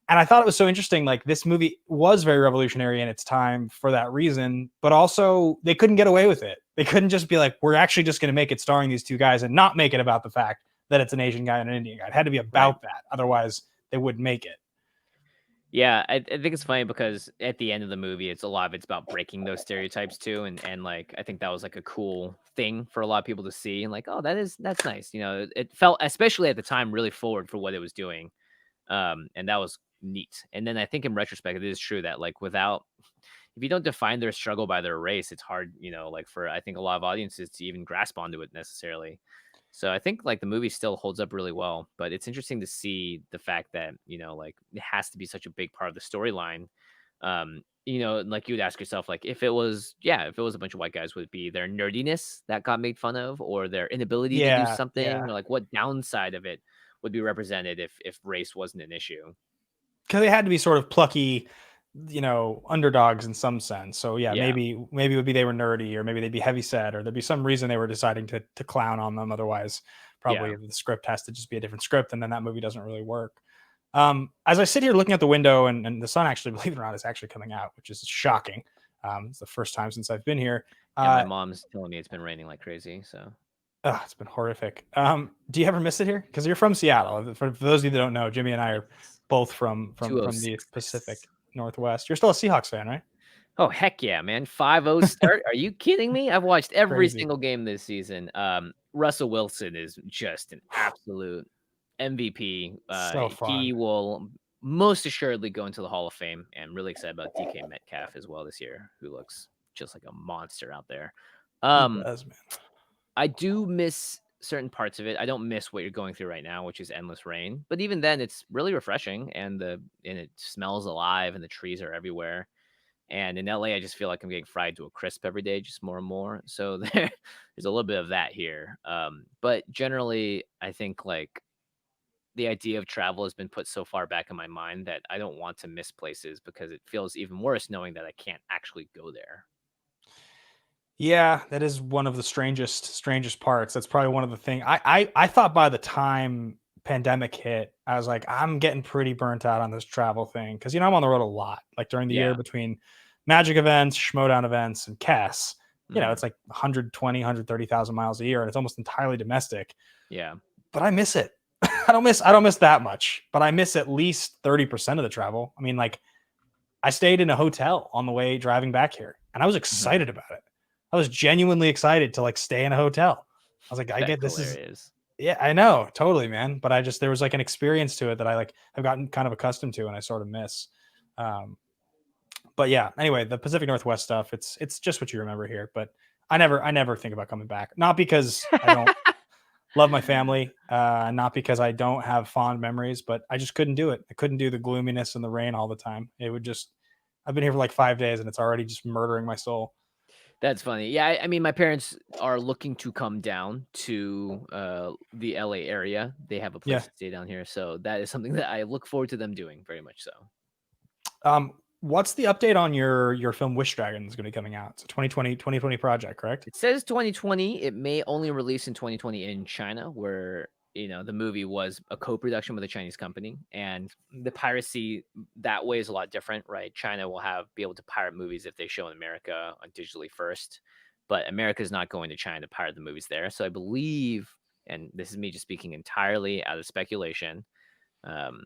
And I thought it was so interesting. Like this movie was very revolutionary in its time for that reason, but also they couldn't get away with it. They couldn't just be like, we're actually just going to make it starring these two guys and not make it about the fact that it's an Asian guy and an Indian guy. It had to be about that. Otherwise they wouldn't make it. Yeah, I think it's funny because at the end of the movie, it's about breaking those stereotypes too, and like I think that was like a cool thing for a lot of people to see, and like, oh, that's nice. It felt, especially at the time, really forward for what it was doing, and that was neat. And then I think in retrospect, it is true that like if you don't define their struggle by their race, it's hard, like for I think a lot of audiences to even grasp onto it necessarily. So I think like the movie still holds up really well, but it's interesting to see the fact that, like it has to be such a big part of the storyline. Like you would ask yourself, like if it was a bunch of white guys, would it be their nerdiness that got made fun of or their inability to do Yeah. something or like what downside of it would be represented if race wasn't an issue? Because they had to be sort of plucky, underdogs in some sense. So yeah, Yeah. maybe it would be they were nerdy, or maybe they'd be heavy set, or there'd be some reason they were deciding to clown on them. Otherwise, probably Yeah. the script has to just be a different script, and then that movie doesn't really work. As I sit here looking at the window, and the sun actually, believe it or not, is actually coming out, which is shocking. It's the first time since I've been here. Yeah, my mom's telling me it's been raining like crazy, so. It's been horrific. Do you ever miss it here? Because you're from Seattle. For those of you that don't know, Jimmy and I are both from the Pacific Northwest. You're still a Seahawks fan, right? Oh, heck yeah, man. 5-0 start. Are you kidding me? I've watched every Crazy. single game this season. Russell Wilson is just an absolute MVP. So He fun. will most assuredly go into the Hall of Fame. And really excited about DK Metcalf as well this year, who looks just like a monster out there. He does, man. I do miss certain parts of it. I don't miss what you're going through right now, which is endless rain. But even then, it's really refreshing, and it smells alive, and the trees are everywhere. And in LA, I just feel like I'm getting fried to a crisp every day, just more and more. So there's a little bit of that here. But generally, I think like the idea of travel has been put so far back in my mind that I don't want to miss places because it feels even worse knowing that I can't actually go there. Yeah, that is one of the strangest parts. That's probably one of the thing I thought by the time pandemic hit, I was like, I'm getting pretty burnt out on this travel thing because I'm on the road a lot. Like during the year Yeah. between Magic events, Schmodown events, and Kess, it's like 120, 130,000 miles a year, and it's almost entirely domestic. Yeah. But I miss it. I don't miss that much, but I miss at least 30% of the travel. I mean, like I stayed in a hotel on the way driving back here, and I was excited about it. I was genuinely excited to like stay in a hotel. I was like, I get this Hilarious. yeah, I know, totally, man. But there was like an experience to it that I like have gotten kind of accustomed to, and I sort of miss. But yeah, anyway, the Pacific Northwest stuff, it's just what you remember here. But I never think about coming back. Not because I don't love my family, not because I don't have fond memories, but I just couldn't do it. I couldn't do the gloominess and the rain all the time. It would just. I've been here for like 5 days, and it's already just murdering my soul. That's funny. Yeah, I mean, my parents are looking to come down to the LA area. They have a place Yeah. to stay down here, so that is something that I look forward to them doing very much so. What's the update on your film Wish Dragon is going to be coming out? It's a 2020 project, correct? It says 2020. It may only release in 2020 in China, where the movie was a co-production with a Chinese company, and the piracy that way is a lot different, right? China will be able to pirate movies if they show in America on digitally first, but America is not going to China to pirate the movies there. So I believe, and this is me just speaking entirely out of speculation.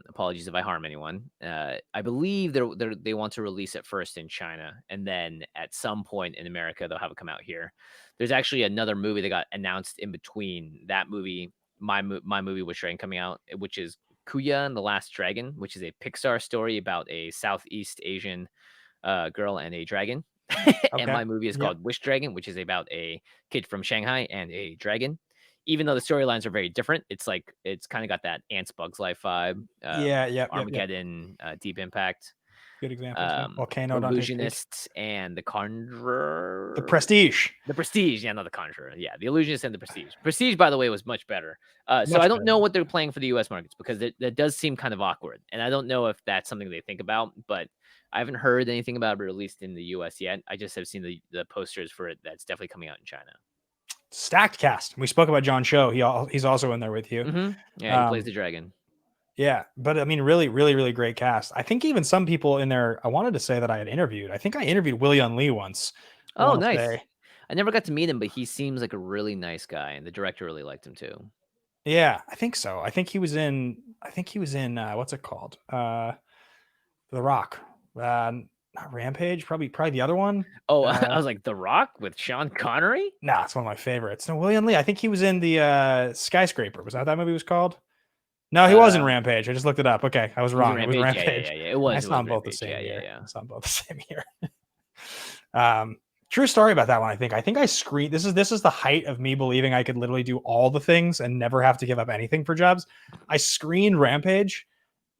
Apologies if I harm anyone. I believe they want to release it first in China, and then at some point in America, they'll have it come out here. There's actually another movie that got announced in between that movie, my movie, Wish Dragon, coming out, which is Kuya and the Last Dragon, which is a Pixar story about a Southeast Asian girl and a dragon. And Okay. my movie is Yep. called Wish Dragon, which is about a kid from Shanghai and a dragon. Even though the storylines are very different, it's kind of got that Ants Bugs Life vibe, Yeah. Yep. Yep. Yep. Armageddon, Deep Impact, Good examples. Yeah. Volcano, Dante's Peak. Illusionists, and The The Conjurer. Prestige. The Prestige, yeah, not The Conjurer. Yeah, The Illusionist and The Prestige. Prestige, by the way, was much better. So Much I don't better. know what they're playing for the U.S. markets, because that does seem kind of awkward, and I don't know if that's something they think about. But I haven't heard anything about it released in the U.S. yet. I just have seen the posters for it. That's definitely coming out in China. Stacked cast. We spoke about John Cho. He's also in there with you. Yeah, he plays the dragon. Yeah, but I mean, really, really, really great cast. I think even some people in there. I wanted to say that I had interviewed. I think I interviewed William Lee once. Oh, nice. I never got to meet him, but he seems like a really nice guy, and the director really liked him too. Yeah, I think so. I think he was in. What's it called? The Rock. Not Rampage. Probably the other one. Oh, I was like, The Rock with Sean Connery? Nah, it's one of my favorites. No, William Lee. I think he was in the Skyscraper. Was that what that movie was called? No, he was in Rampage. I just looked it up. Okay, I was wrong. It was Rampage. Yeah. It was. I saw them both the Rampage. same year. Yeah. I saw them both the same year. True story about that one. I think I screened. This is the height of me believing I could literally do all the things and never have to give up anything for jobs. I screened Rampage.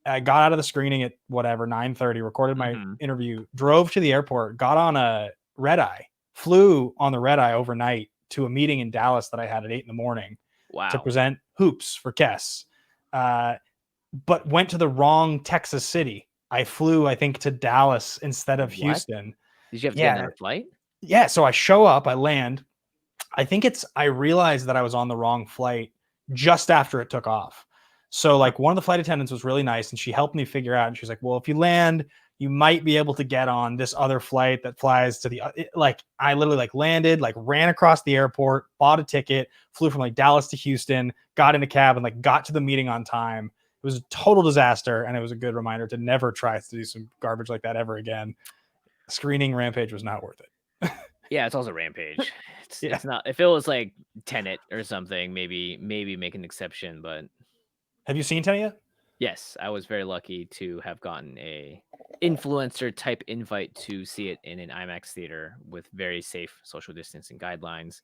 I got out of the screening at whatever 9:30. Recorded my interview. Drove to the airport. Got on a red eye. Flew on the red eye overnight to a meeting in Dallas that I had at 8 a.m. Wow. To present hoops for Kess. But went to the wrong Texas city. I flew, I think, to Dallas instead of Houston. Did you have to get another flight? Yeah. So I show up, I land. I realized that I was on the wrong flight just after it took off. So like one of the flight attendants was really nice and she helped me figure out. And she's like, well, if you land, you might be able to get on this other flight that flies to the, I literally landed, ran across the airport, bought a ticket, flew from Dallas to Houston, got in a cab and got to the meeting on time. It was a total disaster. And it was a good reminder to never try to do some garbage like that ever again. Screening Rampage was not worth it. Yeah, it's also Rampage. It's not. If it was like Tenet or something, maybe make an exception. But have you seen Tenet yet? Yes, I was very lucky to have gotten a influencer type invite to see it in an IMAX theater with very safe social distancing guidelines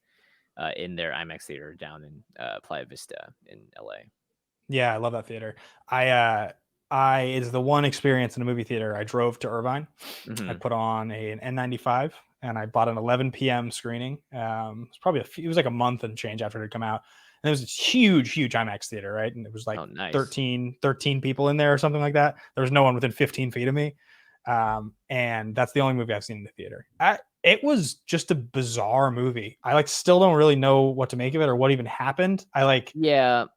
in their IMAX theater down in Playa Vista in LA. Yeah, I love that theater. It's the one experience in a movie theater. I drove to Irvine. I put on an N95 and I bought an 11 p.m. screening. It was like a month and change after it had come out. And it was a huge IMAX theater, right? And it was like nice. 13 people in there or something like that. There was no one within 15 feet of me. And that's the only movie I've seen in the theater. It was just a bizarre movie. I still don't really know what to make of it or what even happened. It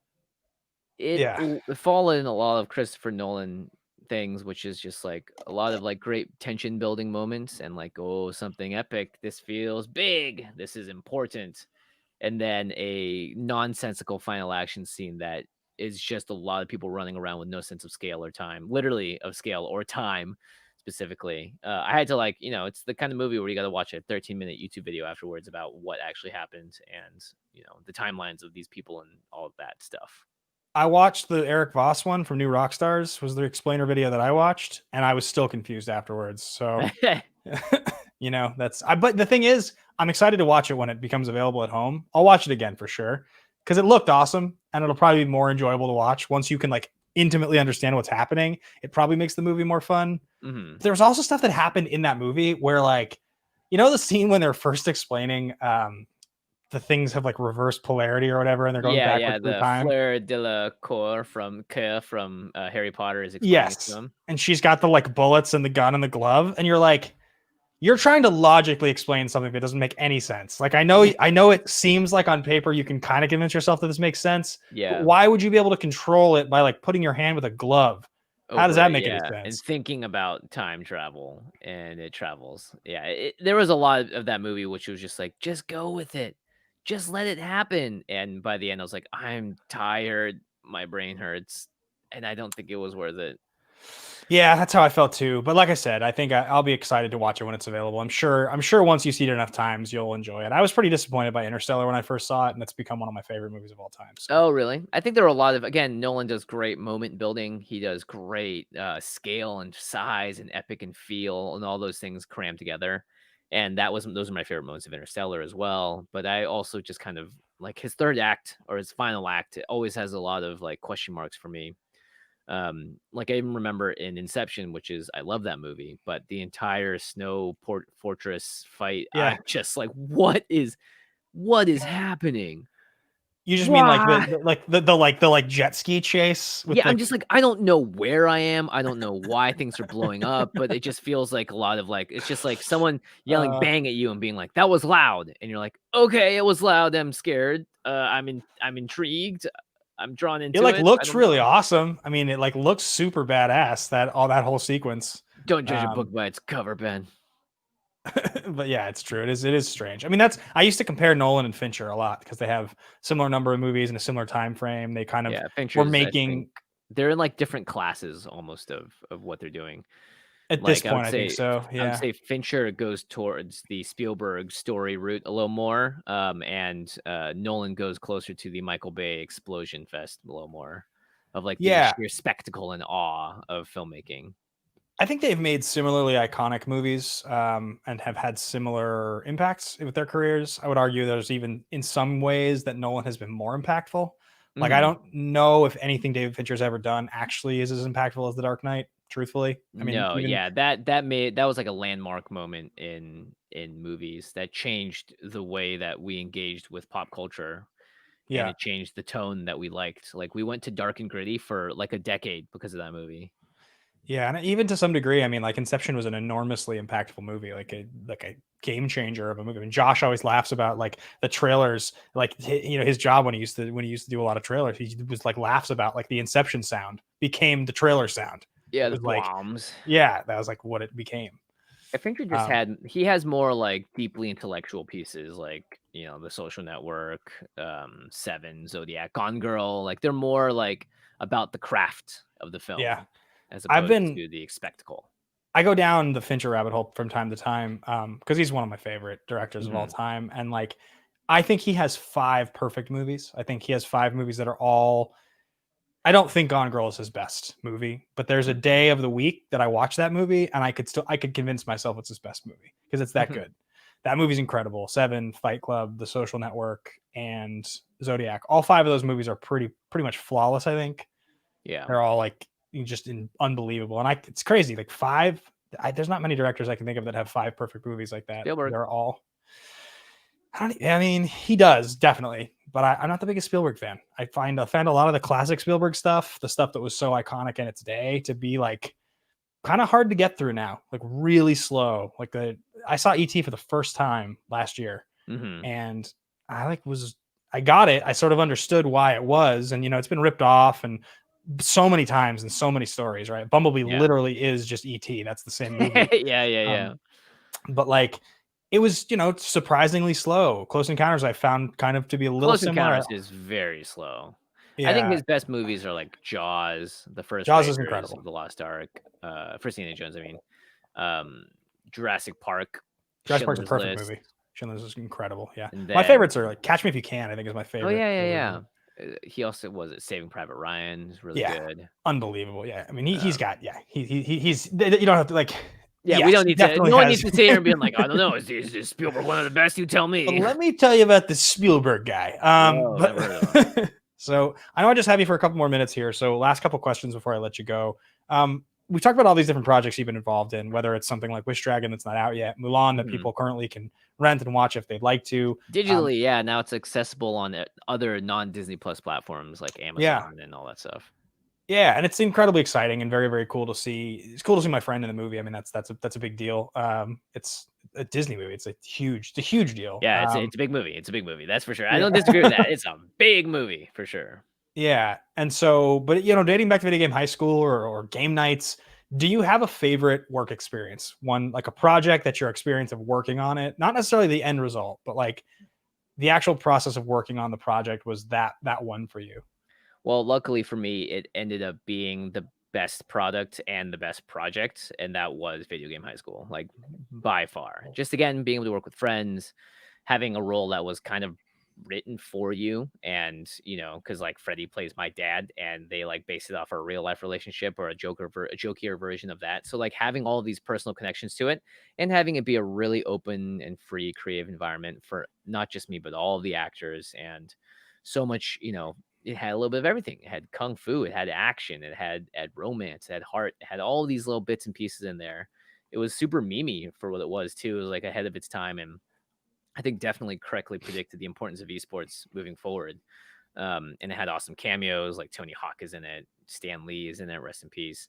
followed in a lot of Christopher Nolan things, which is just a lot of great tension building moments and something epic. This feels big. This is important. And then a nonsensical final action scene that is just a lot of people running around with no sense of scale or time, literally of scale or time specifically. I had to it's the kind of movie where you got to watch a 13-minute YouTube video afterwards about what actually happened and, the timelines of these people and all of that stuff. I watched the Eric Voss one from New Rockstars, was the explainer video that I watched, and I was still confused afterwards. So You know, but the thing is, I'm excited to watch it when it becomes available at home. I'll watch it again for sure because it looked awesome, and it'll probably be more enjoyable to watch once you can like intimately understand what's happening. It probably makes the movie more fun. Mm-hmm. There was also stuff that happened in that movie where, like, you know, the scene when they're first explaining the things have like reverse polarity or whatever, and they're going Yeah, backwards yeah. through The time. Fleur de la Cour from Harry Potter is explaining it to Yes, him. and she's got the like bullets and the gun and the glove, and you're like, you're trying to logically explain something that doesn't make any sense. Like Yeah. I know it seems like on paper you can kind of convince yourself that this makes sense, but Yeah. why would you be able to control it by like putting your hand with a glove? How does Over that it, make any yeah, and sense? thinking about time travel, and it travels. Yeah, there was a lot of that movie which was just like, "Just go with it. Just let it happen." And by the end, I was like, "I'm tired. My brain hurts." And I don't think it was worth it. Yeah, that's how I felt too. But like I said, I think I'll be excited to watch it when it's available. I'm sure once you see it enough times, you'll enjoy it. I was pretty disappointed by Interstellar when I first saw it, and it's become one of my favorite movies of all time. So Oh, really? I think there are a lot of again, Nolan does great moment building. He does great, scale and size and epic and feel and all those things crammed together. And those are my favorite moments of Interstellar as well. But I also just kind of like his third act or his final act, it always has a lot of like question marks for me. Like I even remember in Inception, which is I love that movie, but the entire snow fortress fight, yeah, I'm just like, what is happening? you just mean like Why? the like jet ski chase with Yeah, I'm like just like, I don't know where I am. I don't know why things are blowing up, but it just feels like a lot of like, it's just like someone yelling uh bang at you and being like, that was loud. And you're like, okay, it was loud. I'm scared. I'm intrigued. I'm drawn it into like it. I looks don't really know. awesome. I mean, it like looks super badass that whole sequence. Don't judge a Um book by its cover, Ben. but yeah, it's true. It is strange. I mean, that's I used to compare Nolan and Fincher a lot because they have similar number of movies in a similar time frame. They kind of Yeah, were Fincher's, I think making they're in like different classes almost of what they're doing. at this Like, point, I think so. I would Yeah. say Fincher goes towards the Spielberg story route a little more, and, Nolan goes closer to the Michael Bay explosion fest a little more of, like, the Yeah. sheer spectacle and awe of filmmaking. I think they've made similarly iconic movies and have had similar impacts with their careers. I would argue there's even in some ways that Nolan has been more impactful. Like I Mhm. don't know if anything David Fincher's ever done actually is as impactful as The Dark Knight. Truthfully, I mean, No, even yeah, that was, like, a landmark moment in movies that changed the way that we engaged with pop culture, and yeah, it changed the tone that we liked. Like, we went to dark and gritty for, like, a decade because of that movie. yeah, and even to some degree, I mean, like Inception was an enormously impactful movie, like a game changer of a movie. I mean, Josh always laughs about like the trailers, like you know his job when he used to do a lot of trailers, he was like laughs about like the Inception sound became the trailer sound. Yeah, It the was like, bombs. yeah, that was like what it became. I think Um, he has more like deeply intellectual pieces like, The Social Network, Seven, Zodiac, Gone Girl, like they're more like about the craft of the yeah, film as I've opposed been to the spectacle. I go down the Fincher rabbit hole from time to time because he's one of my favorite directors of all Mhm. time, and like I think he has five perfect movies. I think he has five movies that are all I don't think Gone Girl is his best movie, but there's a Mhm. day of the week that I watch that movie and I could convince myself it's his best movie because it's that good. That movie's incredible. Seven, Fight Club, The Social Network, and Zodiac. All five of those movies are pretty much flawless, I think. Yeah. They're all like unbelievable. And it's crazy. Like five there's not many directors I can think of that have five perfect movies like that. Spielberg. They're all I mean, he does definitely, but I'm not the biggest Spielberg fan. I found a lot of the classic Spielberg stuff, the stuff that was so iconic in its day, to be like kind of hard to get through now, like really slow. I saw ET for the first time last year, Mhm. and I got it. I sort of understood why it was, and it's been ripped off and so many times and so many stories. Right, Bumblebee Yeah. literally is just ET. That's the same movie. Yeah, yeah, yeah. Um, but like it was surprisingly slow. Close Encounters I found kind of to be a little Close similar. Encounters is very slow. I think Yeah, his best movies are like Jaws, The First Jaws is Raiders of incredible. the Lost Ark, First Indiana Jones, I mean, um, Jurassic Park, Jurassic Park's a Schindler's perfect List, movie. Schindler's is incredible. Yeah, and my then favorites are like Catch Me If You Can. I think is my oh favorite yeah, yeah, Spielberg yeah. movie. He also was it Saving Private Ryan is really Yeah, good. unbelievable. Yeah, I mean he's Um, got he's you don't have to like. Yeah, we Yes, don't need to. definitely No one has. needs to sit here and be like, I don't know, is Spielberg one of the best? You tell But me. let me tell you about the Spielberg guy. Whoa, never heard of him. So I know I just have you for a couple more minutes here. So last couple questions before I let you go. We talked about all these different projects you've been involved in, whether it's something like Wish Dragon that's not out yet, Mulan that people currently can rent and watch if they'd like to. Digitally, yeah. Now it's accessible on other non-Disney Plus platforms like Amazon and all that stuff. Yeah, and it's incredibly exciting and very, very cool to see. It's cool to see my friend in the movie. I mean, that's a big deal. It's a Disney movie. It's a huge deal. Yeah, it's a big movie. It's a big movie. That's for sure. I Yeah. don't disagree with that. It's a big movie for sure. Yeah, and so, but dating back to video game high school or game nights, do you have a favorite work experience? One like a project that your experience of working on it, not necessarily the end result, but like the actual process of working on the project was that one for you? Well, luckily for me, it ended up being the best product and the best project, and that was Video Game High School, like by far. Just again, being able to work with friends, having a role that was kind of written for you, and because like Freddie plays my dad, and they like base it off a real life relationship or a jokier version of that. So like having all of these personal connections to it, and having it be a really open and free creative environment for not just me but all of the actors, and so much it had a little bit of everything. It had kung fu, it had action, it had romance, it had heart, it had all these little bits and pieces in there. It was super memey for what it was too. It was like ahead of its time, and I think definitely correctly predicted the importance of esports moving forward. And it had awesome cameos, like Tony Hawk is in it, Stan Lee is in it, rest in peace.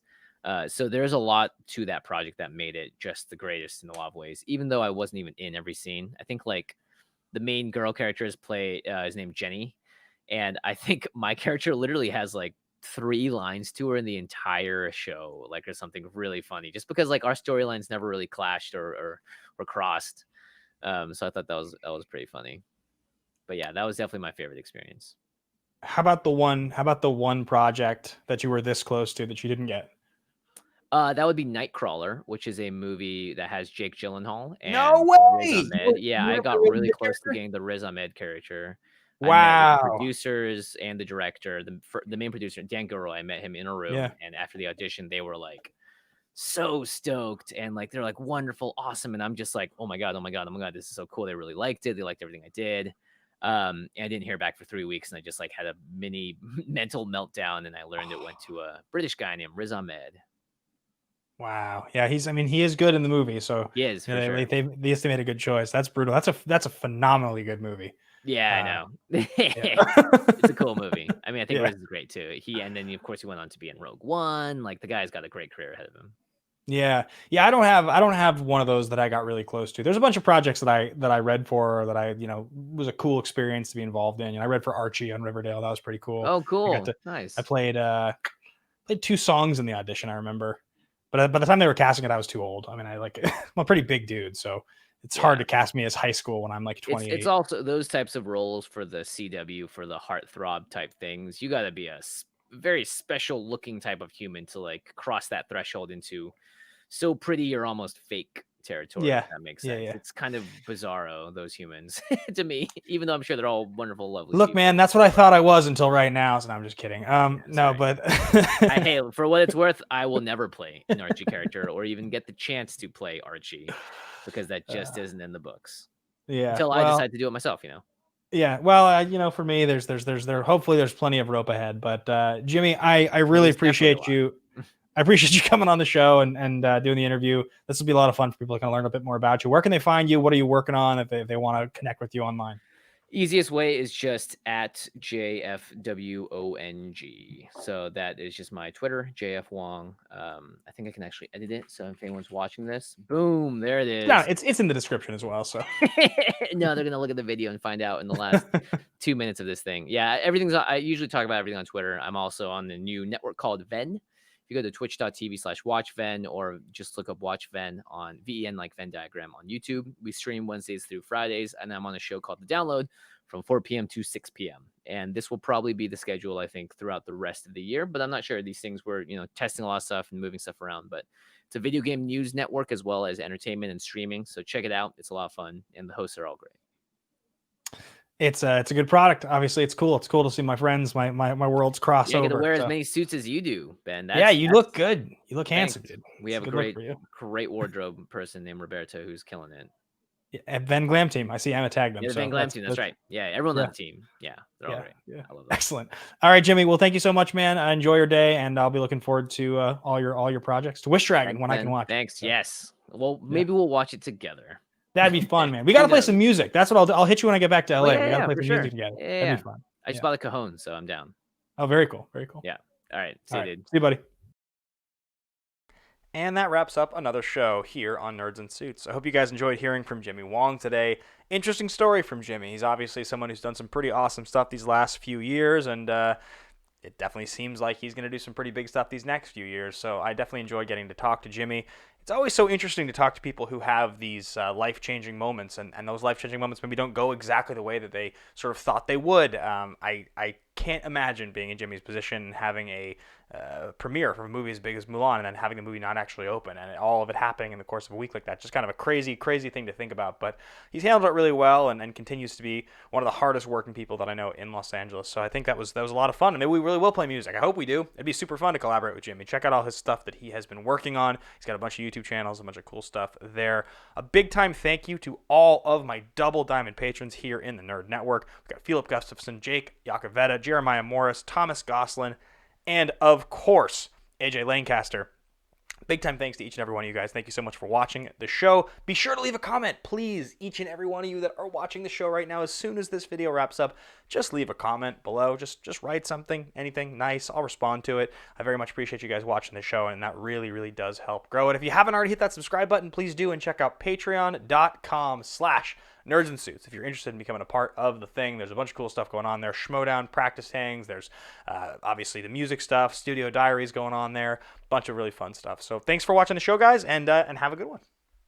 So there's a lot to that project that made it just the greatest in a lot of ways, even though I wasn't even in every scene. I think like the main girl characters is named Jenny, and I think my character literally has like 3 lines to her in the entire show, like, or something really funny, just because like our storylines never really clashed or crossed. So I thought that was pretty funny. But yeah, that was definitely my favorite experience. How about the one project that you were this close to that you didn't get? That would be Nightcrawler, which is a movie that has Jake Gyllenhaal No and Riz way! Ahmed. Yeah, You I were got really really the close to character? getting the Riz Ahmed character. I met with the Wow. producers and the director, the main producer, Dan Gilroy. I met him in a room, Yeah. and after the audition, they were like so stoked, and like they're like wonderful, awesome, and I'm just like, oh my god, oh my god, oh my god, this is so cool. They really liked it. They liked everything I did. And I didn't hear back for 3 weeks, and I just like had a mini mental meltdown, and I learned it went to a British guy named Riz Ahmed. Wow. Yeah, he is good in the movie. So He is for sure. they estimate a good choice. That's brutal. That's a phenomenally good movie. Yeah, I know. Yeah. It's a cool movie. I mean, I think Yeah. Riz is great too. And then of course he went on to be in Rogue One. Like the guy's got a great career ahead of him. Yeah. Yeah. I don't have one of those that I got really close to. There's a bunch of projects that I read for that I, was a cool experience to be involved in. I read for Archie on Riverdale. That was pretty cool. Oh, cool. Nice. I played 2 songs in the audition, I remember. But by the time they were casting it, I was too old. I mean, I'm a pretty big dude, so it's hard to cast me as high school when I'm like 28. It's also those types of roles for the CW, for the heartthrob type things. You got to be a very special looking type of human to like cross that threshold into so pretty or almost fake territory. Yeah. If that makes sense. Yeah. It's kind of bizarro, those humans to me, even though I'm sure they're all wonderful, lovely Look, people. man, that's what I thought I was until right now. So I'm just kidding. No, but hey, for what it's worth, I will never play an Archie character or even get the chance to play Archie because that just isn't in the books. Yeah. Until I decide to do it myself, Yeah. Well, for me, there's hopefully there's plenty of rope ahead. But Jimmy, I really appreciate you. I appreciate you coming on the show and doing the interview. This will be a lot of fun for people to kind of learn a bit more about you. Where can they find you? What are you working on if they want to connect with you online? Easiest way is just at JFWONG. So that is just my Twitter, JF Wong. I think I can actually edit it. So if anyone's watching this, boom, there it is. Yeah, it's in the description as well. So no, they're gonna look at the video and find out in the last 2 minutes of this thing. Yeah, I usually talk about everything on Twitter. I'm also on the new network called Ven. If you go to twitch.tv/watchven or just look up WatchVen on VEN like Venn diagram on YouTube. We stream Wednesdays through Fridays, and I'm on a show called The Download from 4 p.m. to 6 p.m. And this will probably be the schedule, I think, throughout the rest of the year. But I'm not sure. These things we're testing a lot of stuff and moving stuff around. But it's a video game news network as well as entertainment and streaming. So check it out. It's a lot of fun, and the hosts are all great. It's a good product. Obviously, it's cool. It's cool to see my friends, my worlds cross Yeah, I get to over. wear as So. many suits as you do, Ben. Yeah, That's you that's look good. You look handsome, thanks. dude. We It's a have a good look for you. great wardrobe person named Roberto who's killing it. Yeah, Van Glam team. I see Emma tagged them. Yeah, the So Van Glam team. That's right. Yeah, everyone on yeah, the team. Yeah, they're all yeah, great. yeah. I love them. Excellent. All right, Jimmy. Well, thank you so much, man. Enjoy your day, and I'll be looking forward to all your projects. To Wish Dragon Thanks, when I can Ben. watch it. Thanks. So, Yes. Well, yeah, maybe we'll watch it together. that'd be fun, man. We got Who to play some knows? music. That's what I'll do. I'll hit you when I get back to Oh LA. We yeah, got to yeah, play for some sure. music together. Yeah, yeah, That'd yeah. be fun. I just Yeah. bought a cajon, so I'm down. Oh, very cool. Very cool. Yeah. All right. See All you, right. dude. See you, buddy. And that wraps up another show here on Nerds in Suits. I hope you guys enjoyed hearing from Jimmy Wong today. Interesting story from Jimmy. He's obviously someone who's done some pretty awesome stuff these last few years, and it definitely seems like he's going to do some pretty big stuff these next few years. So I definitely enjoy getting to talk to Jimmy. It's always so interesting to talk to people who have these life-changing moments, and those life-changing moments maybe don't go exactly the way that they sort of thought they would. I can't imagine being in Jimmy's position and having a premiere for a movie as big as Mulan and then having the movie not actually open and all of it happening in the course of a week like that. Just kind of a crazy thing to think about. But he's handled it really well and continues to be one of the hardest working people that I know in Los Angeles. So I think that was a lot of fun. And maybe we really will play music. I hope we do. It'd be super fun to collaborate with Jimmy. Check out all his stuff that he has been working on. He's got a bunch of YouTube channels, a bunch of cool stuff there. A big time thank you to all of my Double Diamond patrons here in the Nerd Network. We've got Philip Gustafson, Jake Yacovetta, Jeremiah Morris, Thomas Goslin, and of course, AJ Lancaster. Big time thanks to each and every one of you guys. Thank you so much for watching the show. Be sure to leave a comment, please. Each and every one of you that are watching the show right now, as soon as this video wraps up, just leave a comment below. Just write something, anything nice. I'll respond to it. I very much appreciate you guys watching the show, and that really, really does help grow it. If you haven't already hit that subscribe button, please do, and check out patreon.com/Nerds and Suits. If you're interested in becoming a part of the thing, there's a bunch of cool stuff going on there. Schmodown, practice hangs, there's obviously the music stuff, studio diaries going on there, a bunch of really fun stuff. So thanks for watching the show, guys, and have a good one.